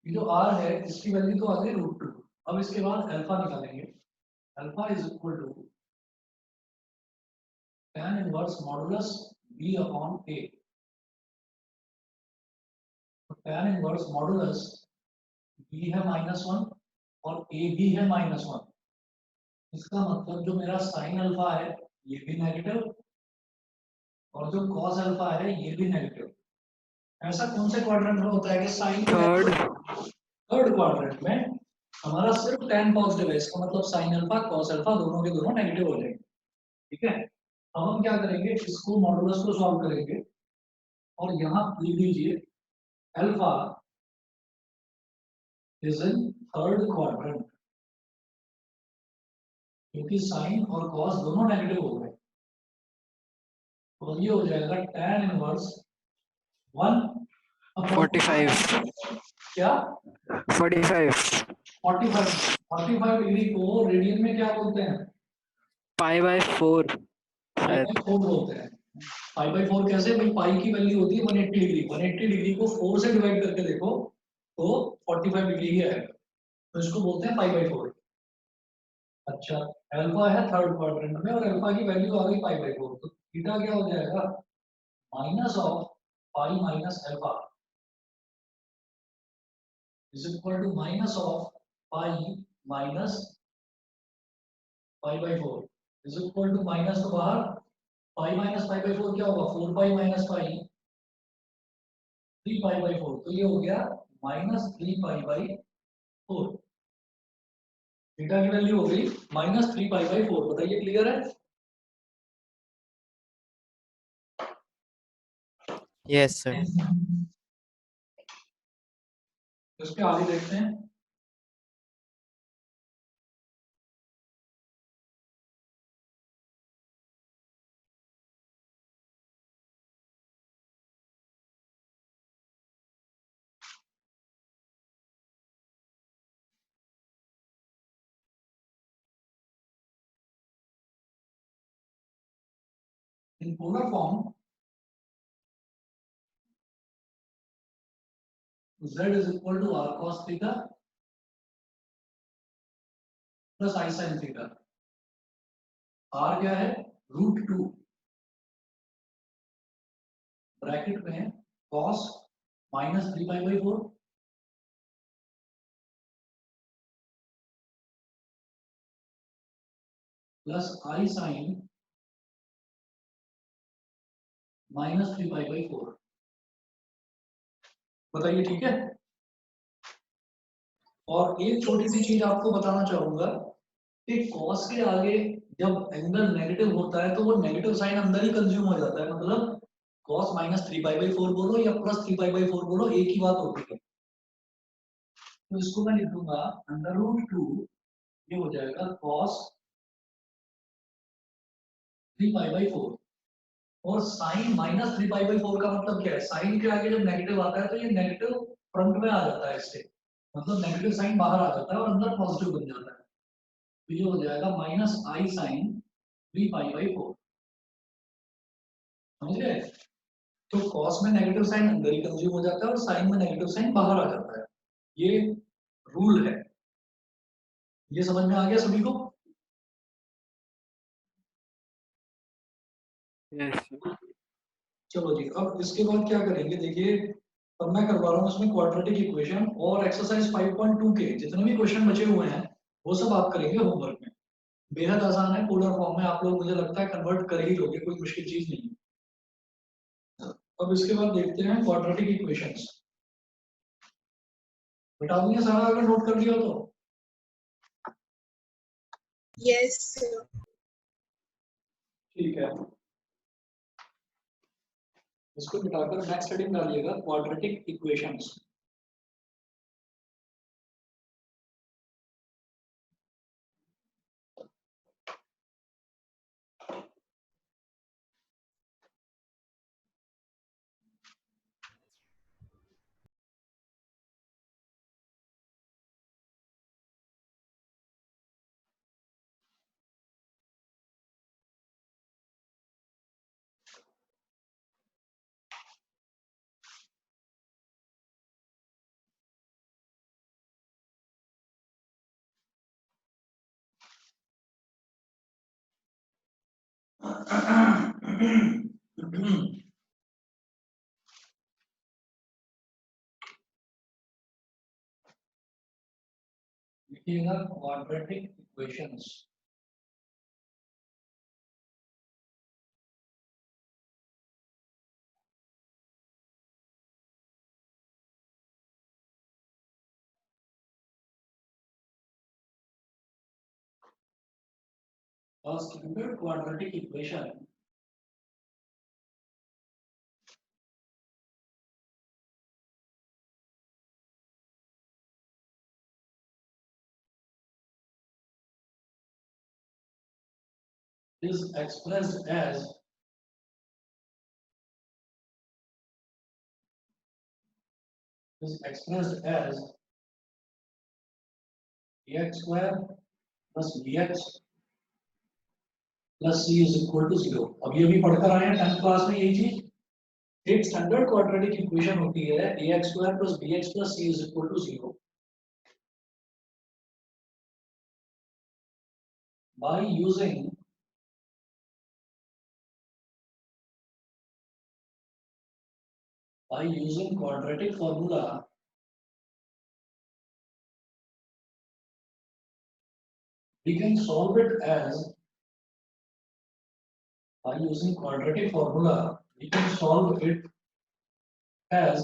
ये जो r है इसकी वैल्यू तो आ गई √2। अब इसके बाद अल्फा निकालेंगे। Alpha is equal to tan inverse modulus b upon a। tan inverse modulus b है -1 और a भी है -1। इसका मतलब जो मेरा साइन अल्फा है ये भी नेगेटिव और जो कॉस अल्फा है ये भी नेगेटिव। ऐसा कौन से क्वाड्रेंट में होता है कि साइन थर्ड थर्ड क्वाड्रेंट में हमारा सिर्फ tan पॉजिटिव है, इसका मतलब साइन अल्फा कॉस अल्फा दोनों के दोनों नेगेटिव हो जाएंगे। ठीक है, अब हम क्या करेंगे, इसको मॉडुलस को सॉल्व करेंगे और यहाँ लिख दीजिए alpha is in third quadrant, क्योंकि साइन और कॉस दोनों नेगेटिव हो गए। तो ये हो जाएगा tan इनवर्स 45 क्या 45 45 डिग्री को रेडियन में क्या बोलते हैं? π/4 पाई शायद। बाई 4 बोलते हैं। पाई बाई 4 कैसे भाई? पाई की वैल्यू होती है 180 डिग्री। 180 डिग्री को 4 से डिवाइड करके देखो तो 45 डिग्री ही आएगा, तो इसको बोलते हैं पाई बाई 4। अच्छा, अल्फा है थर्ड क्वाड्रेंट में और अल्फा की वैल्यू आ गई पाई बाई 4, तो थीटा क्या हो जाएगा? Minus of pi minus alpha is equal to minus of pi minus pi by 4 is equal to minus तो बाहर, पाई माइनस पाई बाई 4 क्या होगा? 4 पाई माइनस पाई 3 पाई बाई 4, तो ये हो गया -3 पाई बाई 4। थीटा की वैल्यू हो गई -3 पाई बाई 4। बताइए क्लियर है? Yes sir. इसके आगे देखते हैं। In polar form, z is equal to r cos theta plus I sin theta। r क्या है? √2 ब्रैकेट में cos -3 pi by 4 plus I sin -3 pi by 4। बताइए ठीक है? और एक छोटी सी चीज आपको बताना चाहूंगा कि cos के आगे जब एंगल नेगेटिव होता है तो वो नेगेटिव साइन अंदर ही कंज्यूम हो जाता है। मतलब cos -3 पाई बाई 4 बोलो या +3 पाई बाई 4 बोलो, एक ही बात होती है। तो इसको मैं लिख दूंगा √2, ये हो जाएगा cos 3 पाई बाई 4। और साइन -3 पाई बाई 4 का मतलब क्या है? साइन के आगे जब नेगेटिव आता है तो ये नेगेटिव फ्रंट में आ जाता है इससे, मतलब नेगेटिव साइन बाहर आ जाता है और अंदर पॉजिटिव बन जाता है। तो ये हो जाएगा -I sin 3 पाई बाई 4। समझ गए? तो cos में नेगेटिव साइन अंदर ही कंज्यूम हो जाता है और साइन में नेगेटिव साइन बाहर आ जाता है। ये रूल है। ये समझ में आ गया सभी को? यस चलो जी, अब इसके बाद क्या करेंगे देखिए। अब मैं करवा रहा हूँ इसमें क्वाड्रेटिक इक्वेशन और एक्सरसाइज 5.2 के जितने भी क्वेश्चन बचे हुए हैं वो सब आप करेंगे होमवर्क में। बेहद आसान है, पोलर फॉर्म में आप लोग मुझे लगता है कन्वर्ट कर ही लोगे, कोई मुश्किल चीज नहीं है। अब इसके बाद देखते हैं क्वाड्रेटिक इक्वेशंस। बता दिए सारा, अगर नोट कर लिया तो Yes, sir. ठीक है। इसको मिटाकर नेक्स्ट हेडिंग डालिएगा क्वाड्रेटिक इक्वेशंस। लिखिएगा quadratic equations. A standard quadratic equation is expressed as ax square plus bx plus c is equal to 0। अब ये भी पढ़कर आए हैं 10th क्लास में यही चीज। एक स्टैंडर्ड क्वाड्रेटिक इक्वेशन होती है ax square plus bx plus c is equal to 0 by using quadratic formula we can solve it as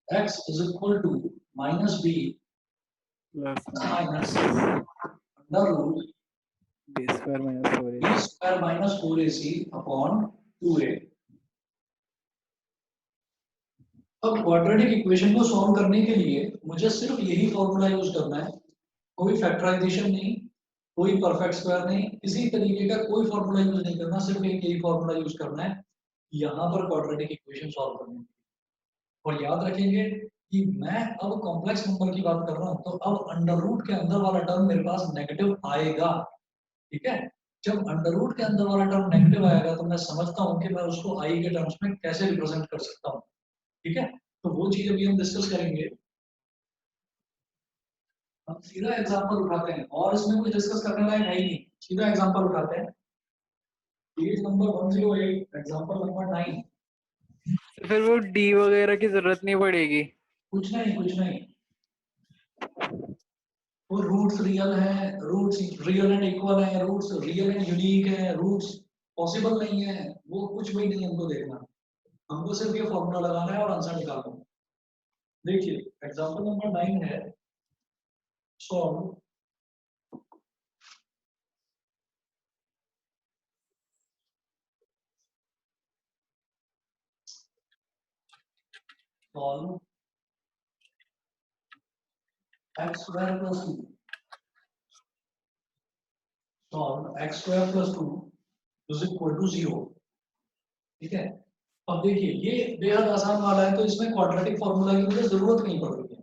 x is equal to minus b plus minus under root b square minus 4 b square minus 4ac upon 2a। अब quadratic equation को solve करने के लिए मुझे सिर्फ यही formula use करना है, कोई फैक्टराइजेशन नहीं, कोई परफेक्ट स्क्वायर नहीं, किसी तरीके का कोई फॉर्मूला यूज नहीं करना, सिर्फ एक यही फॉर्मूला यूज करना है यहाँ पर क्वाड्रेटिक इक्वेशन सॉल्व करने के लिए। और याद रखेंगे कि मैं अब कॉम्प्लेक्स नंबर की बात कर रहा हूँ, तो अब अंडर रूट के अंदर वाला टर्म मेरे पास नेगेटिव आएगा, ठीक है। जब अंडर रूट के अंदर वाला टर्म नेगेटिव आएगा तो मैं समझता हूँ कि मैं उसको आई के टर्म्स में कैसे रिप्रेजेंट कर सकता हूँ, ठीक है। तो वो चीज अभी हम डिस्कस करेंगे। हम सीधा एग्जांपल उठाते हैं और इसमें कुछ डिस्कस करने लायक है ही नहीं, सीधा एग्जांपल उठाते हैं। Page number 108 example number 9। फिर वो डी वगैरह की जरूरत नहीं पड़ेगी। कुछ नहीं वो रूट्स रियल है, रूट्स रियल एंड इक्वल है, रूट्स रियल एंड यूनिक है, रूट्स पॉसिबल नहीं है, वो कुछ भी नहीं हमको देखना, हमको सिर्फ ये फॉर्मूला लगाना है और आंसर निकालना है। देखिए एग्जांपल नंबर 9 है solve x square plus 2 is equal to 0, ठीक है। अब देखिए ये बेहद आसान वाला है, तो इसमें क्वाड्रेटिक फॉर्मूला की मुझे जरूरत नहीं पड़ रही है।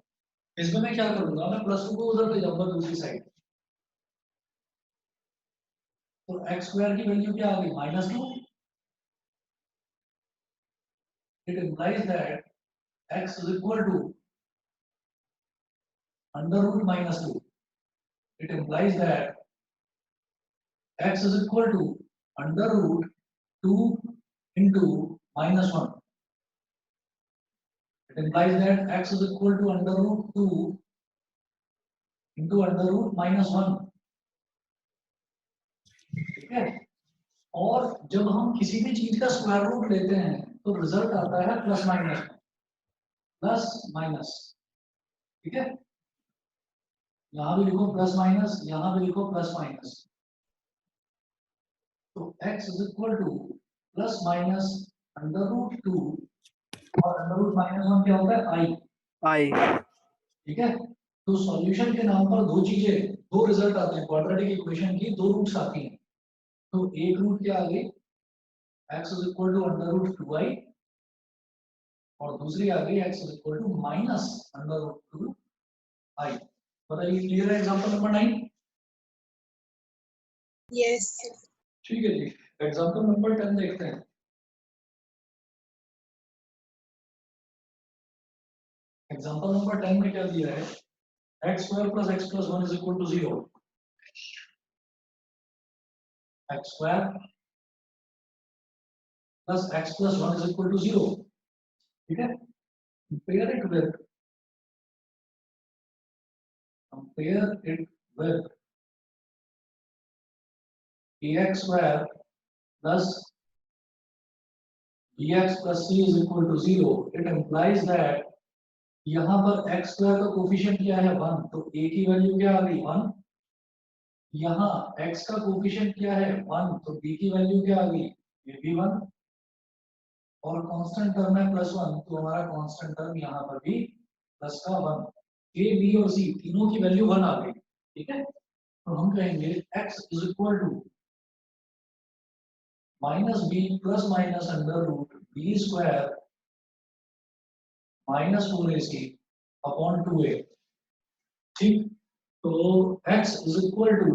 इसमें मैं क्या करूंगा, मैं +2 को उधर ले जाऊंगा दूसरी साइड, तो x स्क्वायर की वैल्यू क्या आ गई -2। It implies that x is equal to under root -2। It implies that x is equal to under root 2 into -1। It implies that x is equal to under root 2 into under root -1, ठीक है। और जब हम किसी भी चीज का square root लेते हैं तो रिजल्ट आता है प्लस माइनस, ठीक है। यहाँ भी लिखो प्लस माइनस, यहाँ भी लिखो प्लस माइनस, तो x is equal to plus minus under root 2 और अंडर रूट -1 क्या होता है i, ठीक है। तो सॉल्यूशन के नाम पर दो चीजें, दो रिजल्ट आते हैं क्वाड्रेटिक इक्वेशन की, दो रूट्स आती हैं। तो एक रूट क्या आ गई x is equal to under root 2i और दूसरी आ गई x is equal to minus under root 2i। बताइए क्लियर है एग्जांपल नंबर 9? Yes. ठीक है जी, एग्जांपल नंबर 10 देखते हैं। एग्जांपल नंबर 10 में क्या दिया है, x square plus x plus 1 is equal to 0। x square plus x plus 1 is equal to 0. ठीक है, compare it with ax square plus bx plus c is equal to 0. It implies that यहाँ पर x square का coefficient क्या है 1, तो a की value क्या आ गई 1. यहाँ x का कोफिशिएंट क्या है 1, तो b की वैल्यू क्या आ गई ये भी 1. और कांस्टेंट टर्म है +1, तो हमारा कांस्टेंट टर्म यहाँ पर भी प्लस का 1. a b और c तीनों की वैल्यू 1 आ गई. ठीक है, तो हम कहेंगे x is equal to -b plus minus under root b square -4ac upon 2a. ठीक, तो x is equal to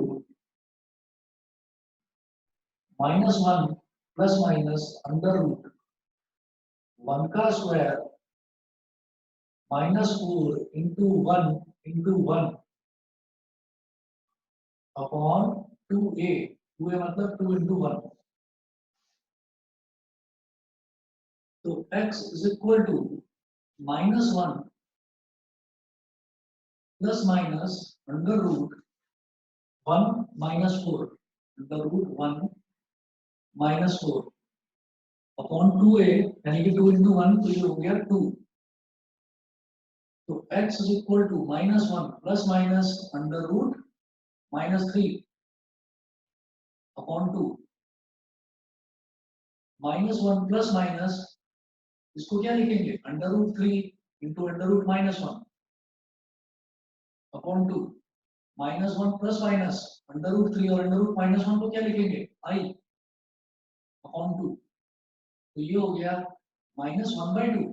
-1 plus minus under root 1 का square -4 into 1 into 1 upon 2a. 2a मतलब 2 इंटू 1. तो x is equal to -1 plus minus under root 1 -4 under root 1 -4 upon 2a, यानी कि 2 into 1, तो ये हो गया 2. तो x is equal to -1 plus minus under root -3 upon 2. -1 plus minus, इसको क्या लिखेंगे under root 3 into under root -1 upon 2. -1 plus minus under root 3 और अंडर रूट -1 को क्या लिखेंगे i अपॉन 2. तो ये हो गया -1/2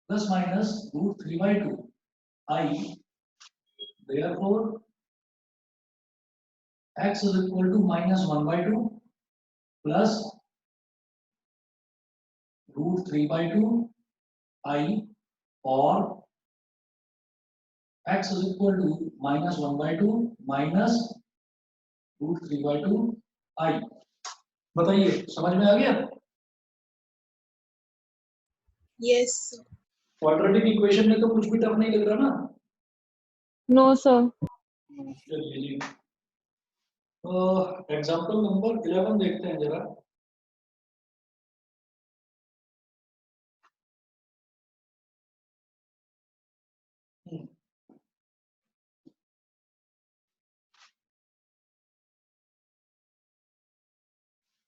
plus minus root 3/2 i. Therefore x is equal to -1/2 plus root 3/2 i, और x is equal to -1/2 minus root 3/2 i. बताइए समझ में आ गया? Yes, sir. क्वाड्रेटिक इक्वेशन में तो कुछ भी टफ नहीं लग रहा ना? No sir. चलिए जी, एग्जाम्पल नंबर 11 देखते हैं जरा.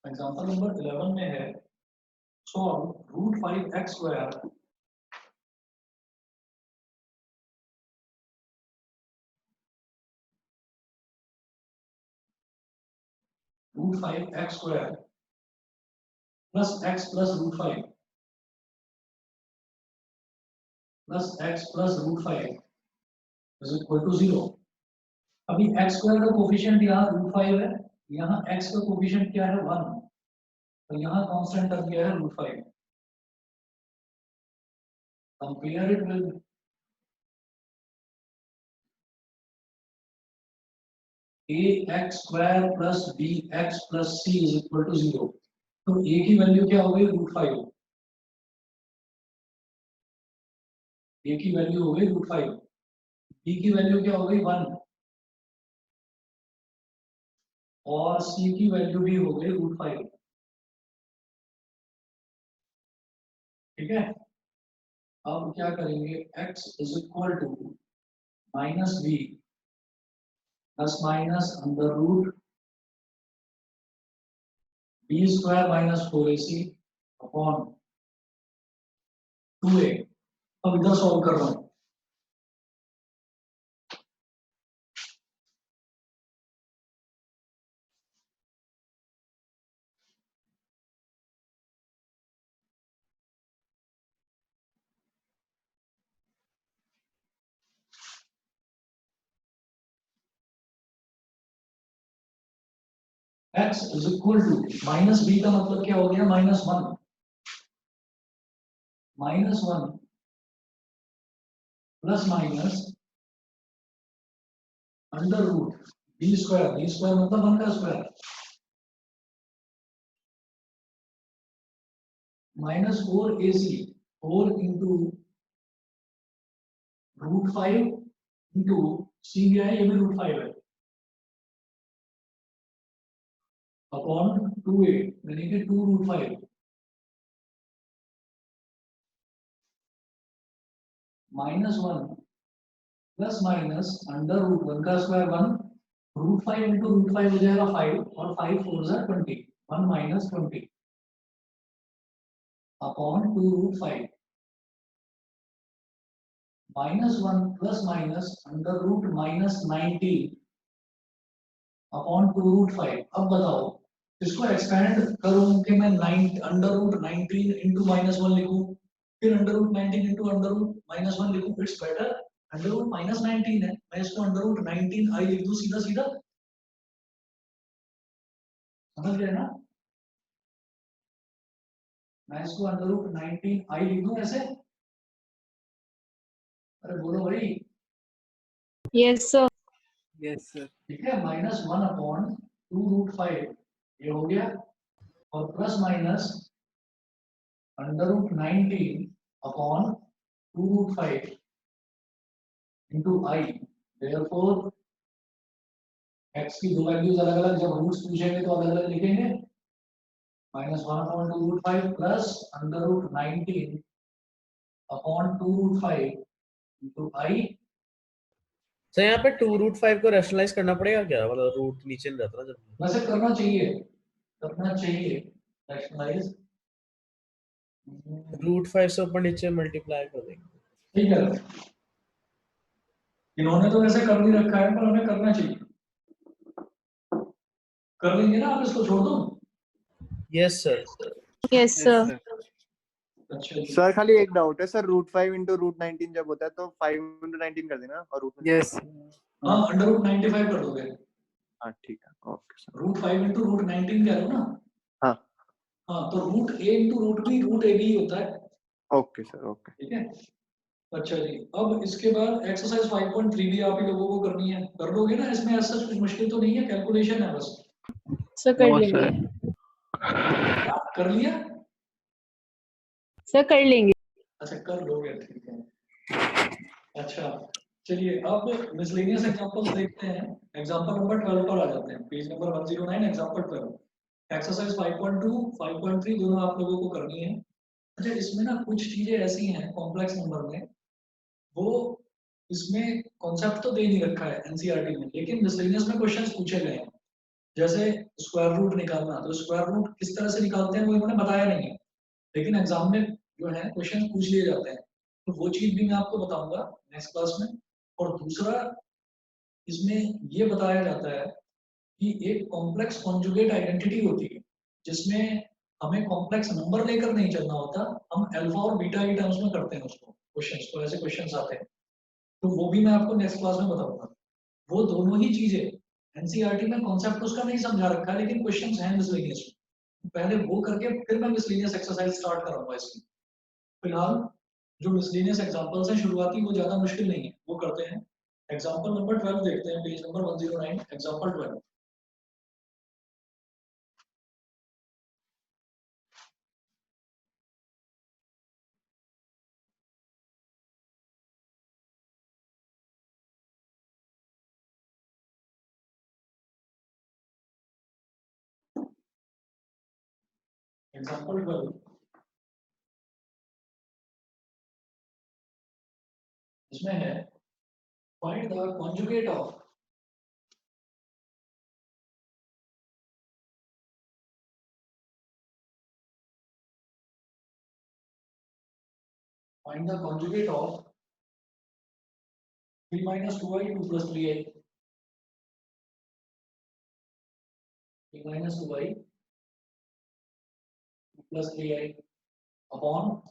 एग्जाम्पल नंबर 11 में है solve root 5x square root 5x square plus x plus root 5 plus x plus root 5 is equal to 0. अभी x स्क्वायर का कोफिशिएंट यहाँ रूट 5 है, यहाँ x का कोफिशिएंट क्या है 1, तो यहाँ कांस्टेंट टर्म क्या है root 5. Compare it with ax square plus bx plus c is equal to 0. तो a की वैल्यू क्या हो गई रूट 5, a की वैल्यू हो गई रूट 5, b की वैल्यू क्या हो गई 1, और c की वैल्यू भी हो गई रूट 5. ठीक है, अब क्या करेंगे x is equal to -b plus minus under root b square minus 4ac upon 2a. अब इधर सॉल्व कर रहा हूं. x is equal to -b का मतलब क्या हो गया -1 plus minus under root b square मतलब 1 का square -4ac 4 into √5 into c भी है, ये भी √5 है अपॉन 2a यानी कि 2√5 -1 प्लस माइनस √1 का स्क्वायर 1 √5 into √5 हो जाएगा 5 और 5 4 जा 20 1 minus 20 upon 2√5 -1 plus minus √-90 upon 2√5। अब बताओ इसको एक्सपेंड करूं कि मैं 9 √19 into -1 लिखूं, फिर √19 into √-1 लिखूं। इट्स बेटर √-19 है, मैं इसको √19 आई लिख दूं सीधा सीधा, समझ गए ना? मैं इसको √19 आई लिख दूं ऐसे। अरे बोलो भाई। Yes, sir. Yes sir. ठीक है, -1 अपॉन 2√5 ये हो गया और प्लस माइनस √19 अपॉन 2√5 इंटू आई। देयरफॉर x की दो वैल्यूज अलग अलग, जब रूट्स पूछेंगे तो अलग अलग लिखेंगे। -1 अपॉन 2√5 प्लस √19 अपॉन 2√5 इंटू आई। सर यहाँ पे 2√5 को रैशनलाइज करना पड़ेगा क्या, मतलब रूट नीचे नहीं रहता ना जब। वैसे करना चाहिए रैशनलाइज। √5 से ऊपर नीचे मल्टीप्लाई कर देंगे। ठीक है, इन्होंने तो वैसे कर नहीं रखा है पर हमें करना चाहिए। कर लेंगे ना, आप इसको छोड़ दो। Yes sir. Yes, sir. अच्छा जी। सर खाली एक डाउट है सर, √5 into √19 जब होता है तो 5 into 19 कर देना और रूट यस हाँ, √95 कर दोगे। हाँ ठीक है, ओके सर। √5 into √19 कह रहे हो ना? हाँ हाँ, तो √a into √b ही होता है। Okay sir, okay. ठीक है, अच्छा जी। अब इसके बाद एक्सरसाइज 5.3 भी आप ही लोगों को करनी है, कर लोगे ना? इसमें ऐसा कुछ मुश्किल तो नहीं है, कैलकुलेशन है बस। Sir, कर नो लेंगे। सर। कर लिया? Sir, कर लेंगे। अच्छा, कर लोगे, ठीक है। अच्छा, चलिए अब मिसलेनियस एग्जांपल्स देखते हैं। एग्जांपल नंबर 12 पर आ जाते हैं, पेज नंबर 109, एग्जांपल 12। एक्सरसाइज 5.2 5.3 दोनों आप लोगों को करनी है। अच्छा, इसमें ना कुछ चीजें ऐसी हैं कॉम्प्लेक्स नंबर में, वो इसमें कॉन्सेप्ट तो दे नहीं रखा है एनसीईआरटी में, लेकिन मिसलेनियस में क्वेश्चंस पूछे गए हैं। जैसे स्क्वायर रूट निकालना, तो स्क्वायर रूट किस तरह से निकालते हैं वो इन्होंने बताया नहीं है, लेकिन एग्जाम में जो है क्वेश्चन पूछ लिए जाते हैं, तो वो चीज भी मैं आपको बताऊंगा नेक्स्ट क्लास में। और दूसरा, इसमें ये बताया जाता है कि एक कॉम्प्लेक्स कॉन्जुगेट आइडेंटिटी होती है, जिसमें हमें कॉम्प्लेक्स नंबर लेकर नहीं चलना होता, हम अल्फा और बीटा की टर्म्स में करते हैं उसको, क्वेश्चंस को, ऐसे क्वेश्चंस आते हैं। तो वो भी मैं आपको नेक्स्ट क्लास में बताऊंगा। वो दोनों ही चीजें एनसीईआरटी में कॉन्सेप्ट उसका नहीं समझा रखा है, लेकिन क्वेश्चंस हैं मिसलेनियस में। पहले वो करके फिर मैं मिसलेनियस एक्सरसाइज स्टार्ट कराऊंगा इसकी। फिलहाल जो मिसलेनियस एग्जांपल्स हैं शुरुआती, वो ज्यादा मुश्किल नहीं है, वो करते हैं। एग्जांपल नंबर 12 देखते हैं, पेज नंबर 109, एग्जांपल 12। एग्जांपल 12 इसमें है, find the conjugate of find the conjugate of 3 minus 2i 2 plus 3i, 3 minus 2i 2 plus 3i upon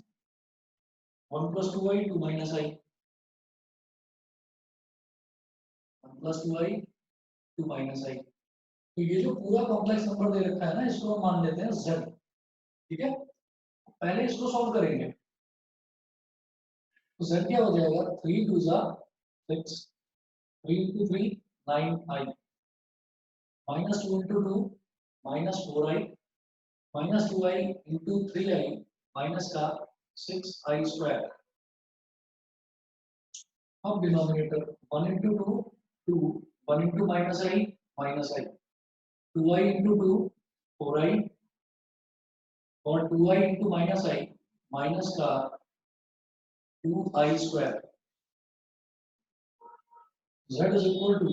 1 plus 2i 2 minus i, 1 plus 2i 2 minus i। तो ये जो पूरा complex number दे रखा है ना, इसको हम मान लेते हैं z। ठीक है, पहले इसको सॉल्व करेंगे। तो z क्या हो जाएगा, 3 2 6, 3 into 3 9i, -2 into 2 -4i -2i into 3i minus का 6i स्क्वायर। अब denominator 1 into 2 2 1 into minus i 2i into 2 4i और 2i into minus i minus का 2i square. z is equal to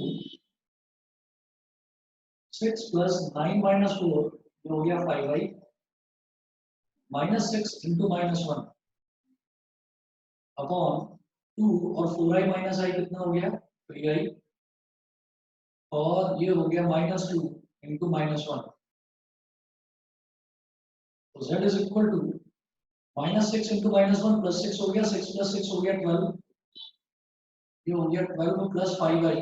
6 plus 9 minus 4 ये हो गया 5i minus 6 into minus 1 upon 2 और 4i minus i कितना हो गया 3i और ये हो गया -2 into -1 तो z is equal to -6 into -1 plus 6 हो गया 6 plus 6 हो गया 12 ये हो गया 12 plus 5i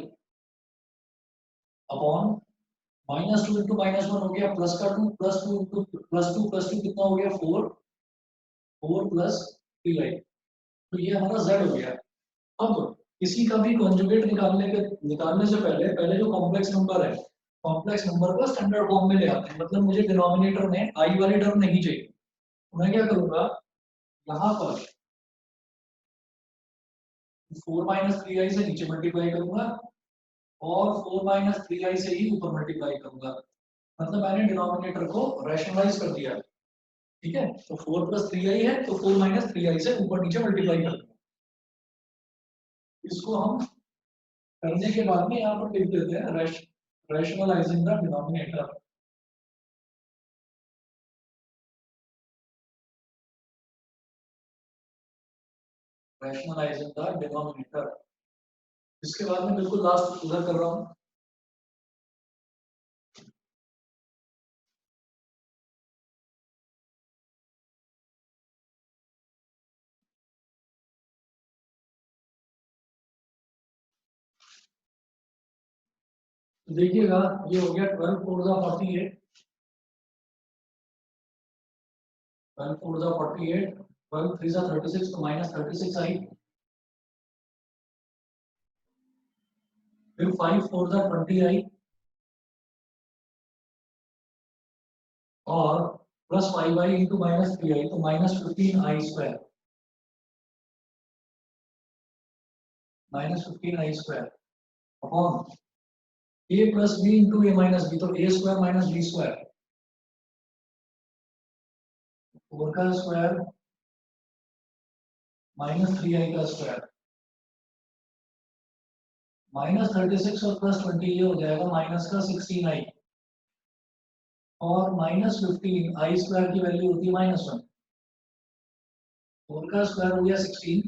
अपॉन -2 into -1 हो गया प्लस का 2 plus 2 into plus 2 कितना हो गया 4 plus 3i तो ये हमारा z हो गया। अब किसी का भी कॉन्जुगेट निकालने से पहले जो कॉम्प्लेक्स नंबर है कॉम्प्लेक्स नंबर को स्टैंडर्ड फॉर्म में ले आते हैं। मतलब मुझे डिनोमिनेटर में i वाली टर्म नहीं चाहिए तो मैं क्या करूंगा यहाँ पर 4 - 3i से नीचे मल्टीप्लाई करूंगा और 4 - 3i से ही ऊपर मल्टीप्लाई करूंगा। मतलब मैंने डिनोमिनेटर को रैशनलाइज कर दिया। ठीक है तो 4 + 3i है तो 4 - 3i से ऊपर नीचे मल्टीप्लाई कर दूंगा। इसको हम करने के बाद में यहाँ पर लिख देते हैं rationalising the denominator. Rationalising the denominator इसके बाद में बिल्कुल लास्ट उधर कर रहा हूँ। देखिएगा ये हो गया 12 4 * 48 12 4 * 48 12 3 * 36 तो -36 आई। फिर 5 4 * 20 आई और प्लस 5i into -3i तो -15i square -15i square upon a plus b into a minus b तो a square minus b square 4 का स्क्वायर -3i का स्क्वायर -36 और +20 ये हो जाएगा माइनस का 16i और -15 i स्क्वायर की वैल्यू होती है -1 4 का स्क्वायर हो गया 16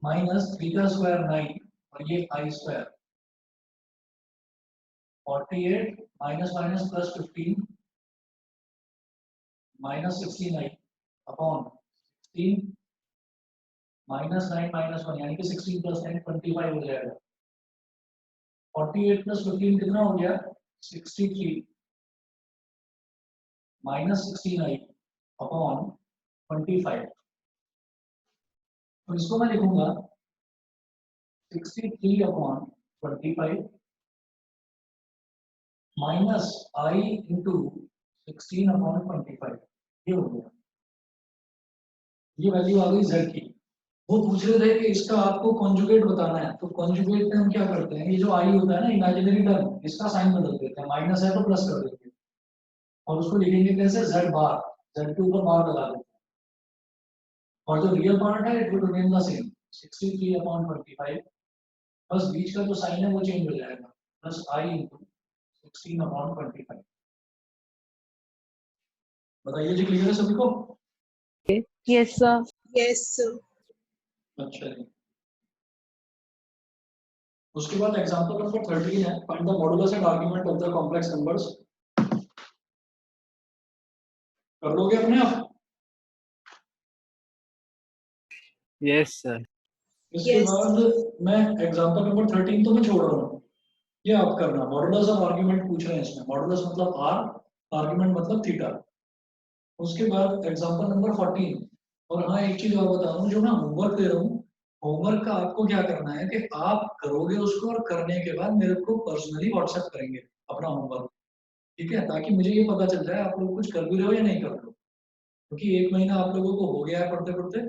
-3 का स्क्वायर 9 और ये i स्क्वायर 48 -+ +15 -16i अपॉन 16 -9 -1 यानी कि 16 + 10 25 हो जाएगा। 48 + 15 कितना हो गया 63 -16i अपॉन 25 तो इसको मैं लिखूंगा 63 upon 25 minus i into 16 upon 25 ये हो गया। ये वैल्यू आ गई z की। वो पूछ रहे थे कि इसका आपको कॉन्जुगेट बताना है तो कॉन्जुगेट में हम क्या करते हैं ये जो i होता है ना इमेजिनरी टर्म इसका साइन बदल देते हैं माइनस है तो प्लस कर देते हैं और उसको लिखेंगे कैसे z बार z के ऊपर बार लगा देते हैं और जो रियल पार्ट है it will remain the same 63 upon 25 बस बीच का जो साइन है वो चेंज हो जाएगा प्लस i इंटू 16 अपॉन 25। बताइए जी क्लियर है सभी को? Yes, sir. Yes, sir. अच्छा जी उसके बाद एग्जांपल नंबर 13 है find the modulus and argument of the complex numbers. कर लोगे अपने आप? Yes sir. इसके Yes. बाद मैं एग्जांपल नंबर 13 तो मैं छोड़ रहा हूँ ये आप करना। मॉडुलस और आर्गुमेंट पूछ रहे हैं इसमें। मॉडुलस मतलब r आर्गुमेंट मतलब थीटा। उसके बाद एग्जांपल नंबर 14 और हाँ एक चीज और बता दूं जो मैं होमवर्क दे रहा हूँ होमवर्क का आपको क्या करना है कि आप करोगे उसको और करने के बाद मेरे को पर्सनली व्हाट्सएप करेंगे अपना होमवर्क, ठीक है, ताकि मुझे ये पता चल जाए आप लोग कुछ कर भी रहे हो या नहीं कर रहे हो, क्योंकि एक महीना आप लोगों को हो गया है पढ़ते पढ़ते,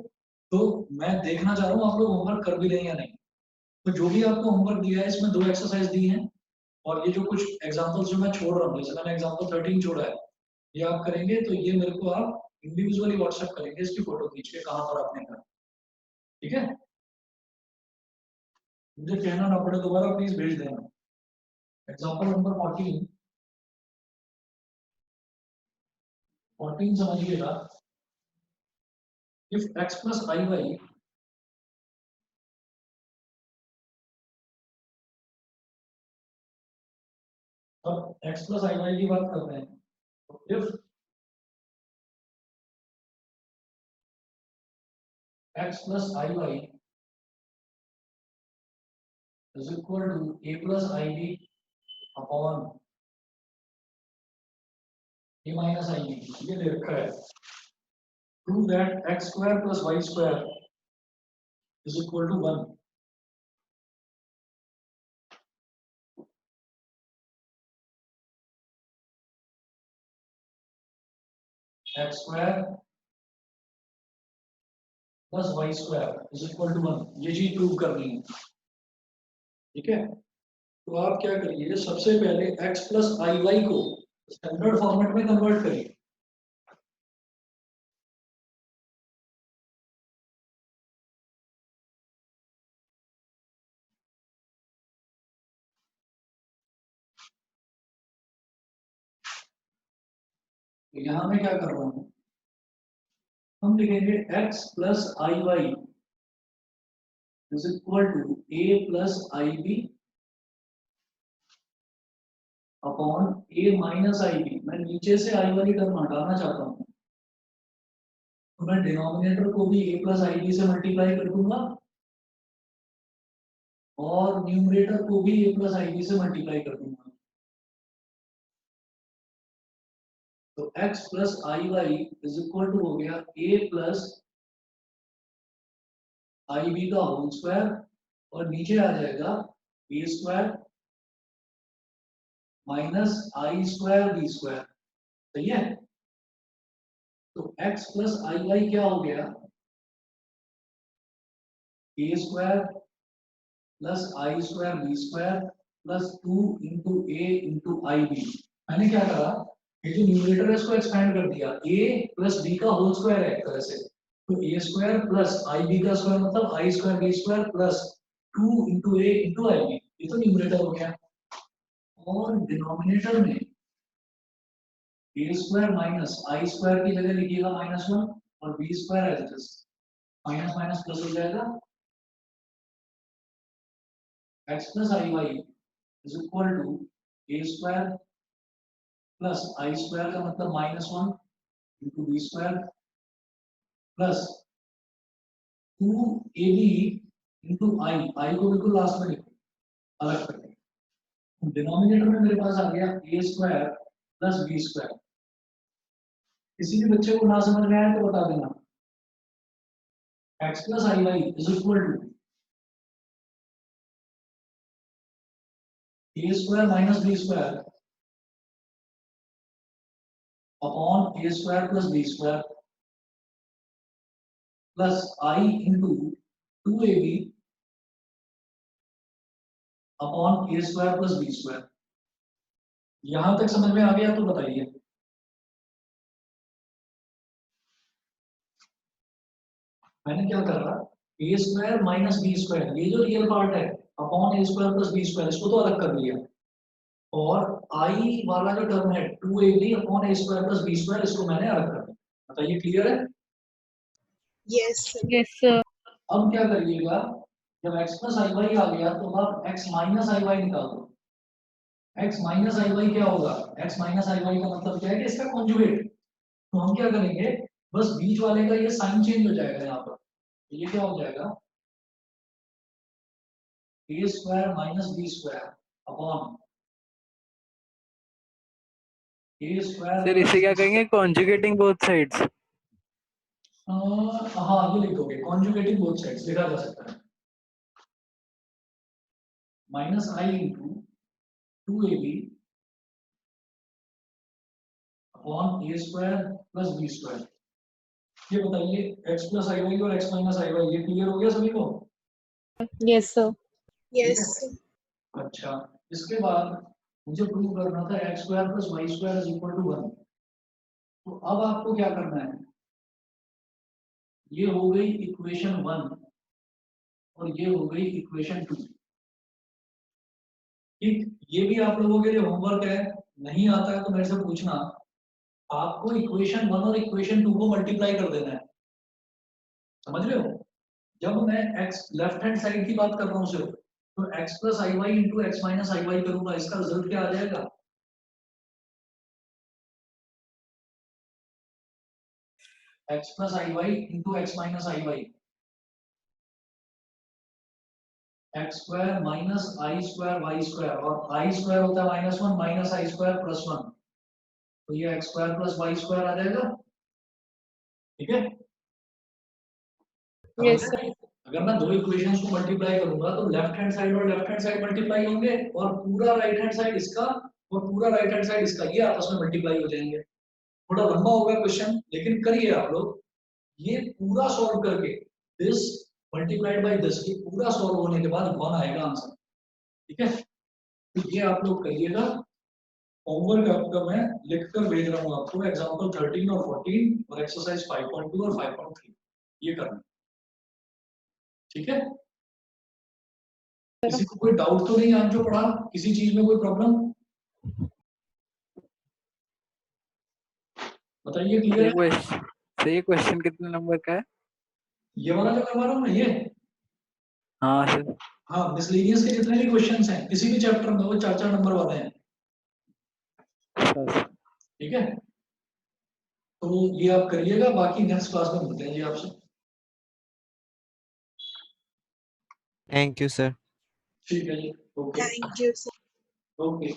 तो मैं देखना चाह रहा हूँ आप लोग होमवर्क कर भी रहे हैं या नहीं। तो जो भी आपको होमवर्क दिया है इसमें 2 एक्सरसाइज दी हैं, और ये जो कुछ एग्जांपल्स जो मैं छोड़ रहा हूँ, जैसे मैंने एग्जांपल 13 छोड़ा है, ये आप करेंगे तो ये मेरे को आप इंडिविजुअली व्हाट्सएप करेंगे इसकी फोटो खींच के कहाँ पर आपने करा, ठीक है। मुझे कहना ना पड़े दोबारा, प्लीज भेज देना। एग्जांपल नंबर 14 समझिएगा। If x plus i y अब x प्लस आई वाई की बात कर रहे हैं, तो if x plus i y is equal to a plus i b upon a minus i b, ये दे रखा है। Prove that x square plus y square is equal to 1। x square plus y square is equal to 1, ये चीज prove करनी है, ठीक है। तो आप क्या करिए, सबसे पहले x प्लस आई वाई को स्टैंडर्ड फॉर्मेट में कन्वर्ट करिए। तो यहां मैं क्या कर रहा हूं, हम लिखेंगे x plus i y is equal to a plus i b upon a minus i b. मैं नीचे से आई वाली टर्म हटाना चाहता हूं, तो मैं डिनोमिनेटर को भी a प्लस आई बी से मल्टीप्लाई कर दूंगा और न्यूमरेटर को भी a प्लस आई बी से मल्टीप्लाई कर दूंगा। तो x plus i y is equal to हो गया a प्लस आई बी का होल स्क्वायर, और नीचे आ जाएगा a square minus i square b square, सही है। तो x प्लस आई वाई क्या हो गया, a square plus i square b square plus 2 into a into i b. मैंने क्या करा, ये जो न्यूमरेटर है इसको एक्सपेंड कर दिया, a प्लस b का होल स्क्वायर है एक तरह से, तो a square plus i b का स्क्वायर मतलब i square b square plus 2 into a into i b, ये तो न्यूमरेटर हो गया। और डिनोमिनेटर में a square minus i square की जगह लिखिएगा -1 और b square as it is, minus minus plus हो जाएगा। x plus i y is equal to a square plus i square का मतलब -1 into b square plus 2ab into i को बिल्कुल लास्ट में लिखो अलग करके। डिनोमिनेटर में मेरे पास आ गया a square plus b square. किसी भी बच्चे को ना समझ में आए तो बता देना। x plus i y is equal to a square minus b square upon a square plus b square plus i into 2ab upon a square plus b square. यहां तक समझ में आ गया तो बताइए। मैंने क्या कर रहा, a square minus b square, ये जो रियल पार्ट है upon a square plus b square, इसको तो अलग कर लिया, और i वाला जो टर्म है 2ab upon a square plus b square, इसको मैंने अलग कर दिया। बताइए क्लियर है? Yes, sir. अब क्या करिएगा, जब x प्लस आई वाई आ गया तो अब x माइनस आई वाई निकाल दो। x माइनस आई वाई क्या होगा, x माइनस आई वाई का मतलब क्या है कि इसका कॉन्जुगेट। तो हम क्या करेंगे, बस बीच वाले का ये साइन चेंज हो जाएगा यहाँ पर, तो ये क्या हो जाएगा a square minus b square upon a square. Sir इसे क्या कहेंगे, कॉन्जुगेटिंग बोथ साइड्स। हाँ ये लिख दोगे, कॉन्जुगेटिंग बोथ साइड्स लिखा जा सकता है। माइनस आई इंटू 2ab अपॉन ए स्क्वायर प्लस बी स्क्वायर। ये बताइए x प्लस आई वाई और x माइनस आई वाई, ये क्लियर हो गया सभी को? Yes, sir. Yes. अच्छा, इसके बाद मुझे प्रूव करना था x square plus y square is equal to 1। तो अब आपको क्या करना है, ये हो गई इक्वेशन 1 और ये हो गई इक्वेशन 2। ठीक, ये भी आप लोगों के लिए होमवर्क है, नहीं आता है तो मेरे से पूछना। आपको इक्वेशन 1 और इक्वेशन 2 को मल्टीप्लाई कर देना है, समझ रहे हो? जब मैं x लेफ्ट हैंड साइड की बात कर रहा हूँ सिर्फ, तो x plus i Y into x minus I Y करूंगा, इसका रिजल्ट क्या आ जाएगा? x plus i Y into x minus I Y, x square minus i square Y square, और आई स्क्वायर होता है -1 माइनस आई स्क्वायर प्लस 1, तो ये x square plus y square आ जाएगा। ठीक है? Yes, sir. अगर मैं दो इक्वेशंस को मल्टीप्लाई करूंगा तो लेफ्ट हैंड साइड और लेफ्ट हैंड साइड मल्टीप्लाई होंगे, और पूरा राइट हैंड साइड इसका और पूरा राइट हैंड साइड इसका, ये आपस में मल्टीप्लाई हो जाएंगे। थोड़ा लंबा होगा क्वेश्चन, लेकिन करिए आप लोग। ये पूरा सॉल्व करके दिस मल्टीप्लाइड बाय दिस, ये पूरा सॉल्व होने के बाद 1 आएगा आंसर। ठीक है? तो ये आप लोग करिएगा। होमवर्क आपका मैं लिखकर भेज रहा हूँ आपको, एग्जांपल 13 और 14 और एक्सरसाइज 5.2 और 5.3 ये करना। ठीक है? किसी को कोई डाउट तो नहीं आज जो पढ़ा, किसी चीज में कोई प्रॉब्लम बताइए, क्लियर है? सही क्वेश्चन कितने नंबर का है? ये वाला जो करवा रहा हूँ मैं ये, हाँ सर। हाँ, मिसलेनियस के जितने भी क्वेश्चंस हैं किसी भी चैप्टर में, वो 4-4 नंबर वाले हैं। ठीक है? तो ये आप करिएगा, बाकी नेक्स्ट क्लास में मिलते हैं जी आपसे। Thank you sir. ठीक है जी, okay Thank you, sir. Okay.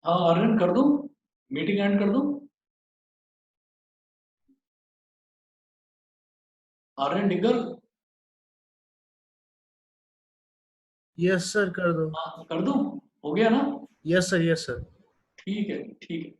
हाँ आर्यन, कर दूं मीटिंग एंड कर दूं? आर्यन डिगर, यस सर कर दो। हाँ कर दूं? हो गया ना? Yes sir, yes sir. ठीक है ठीक है।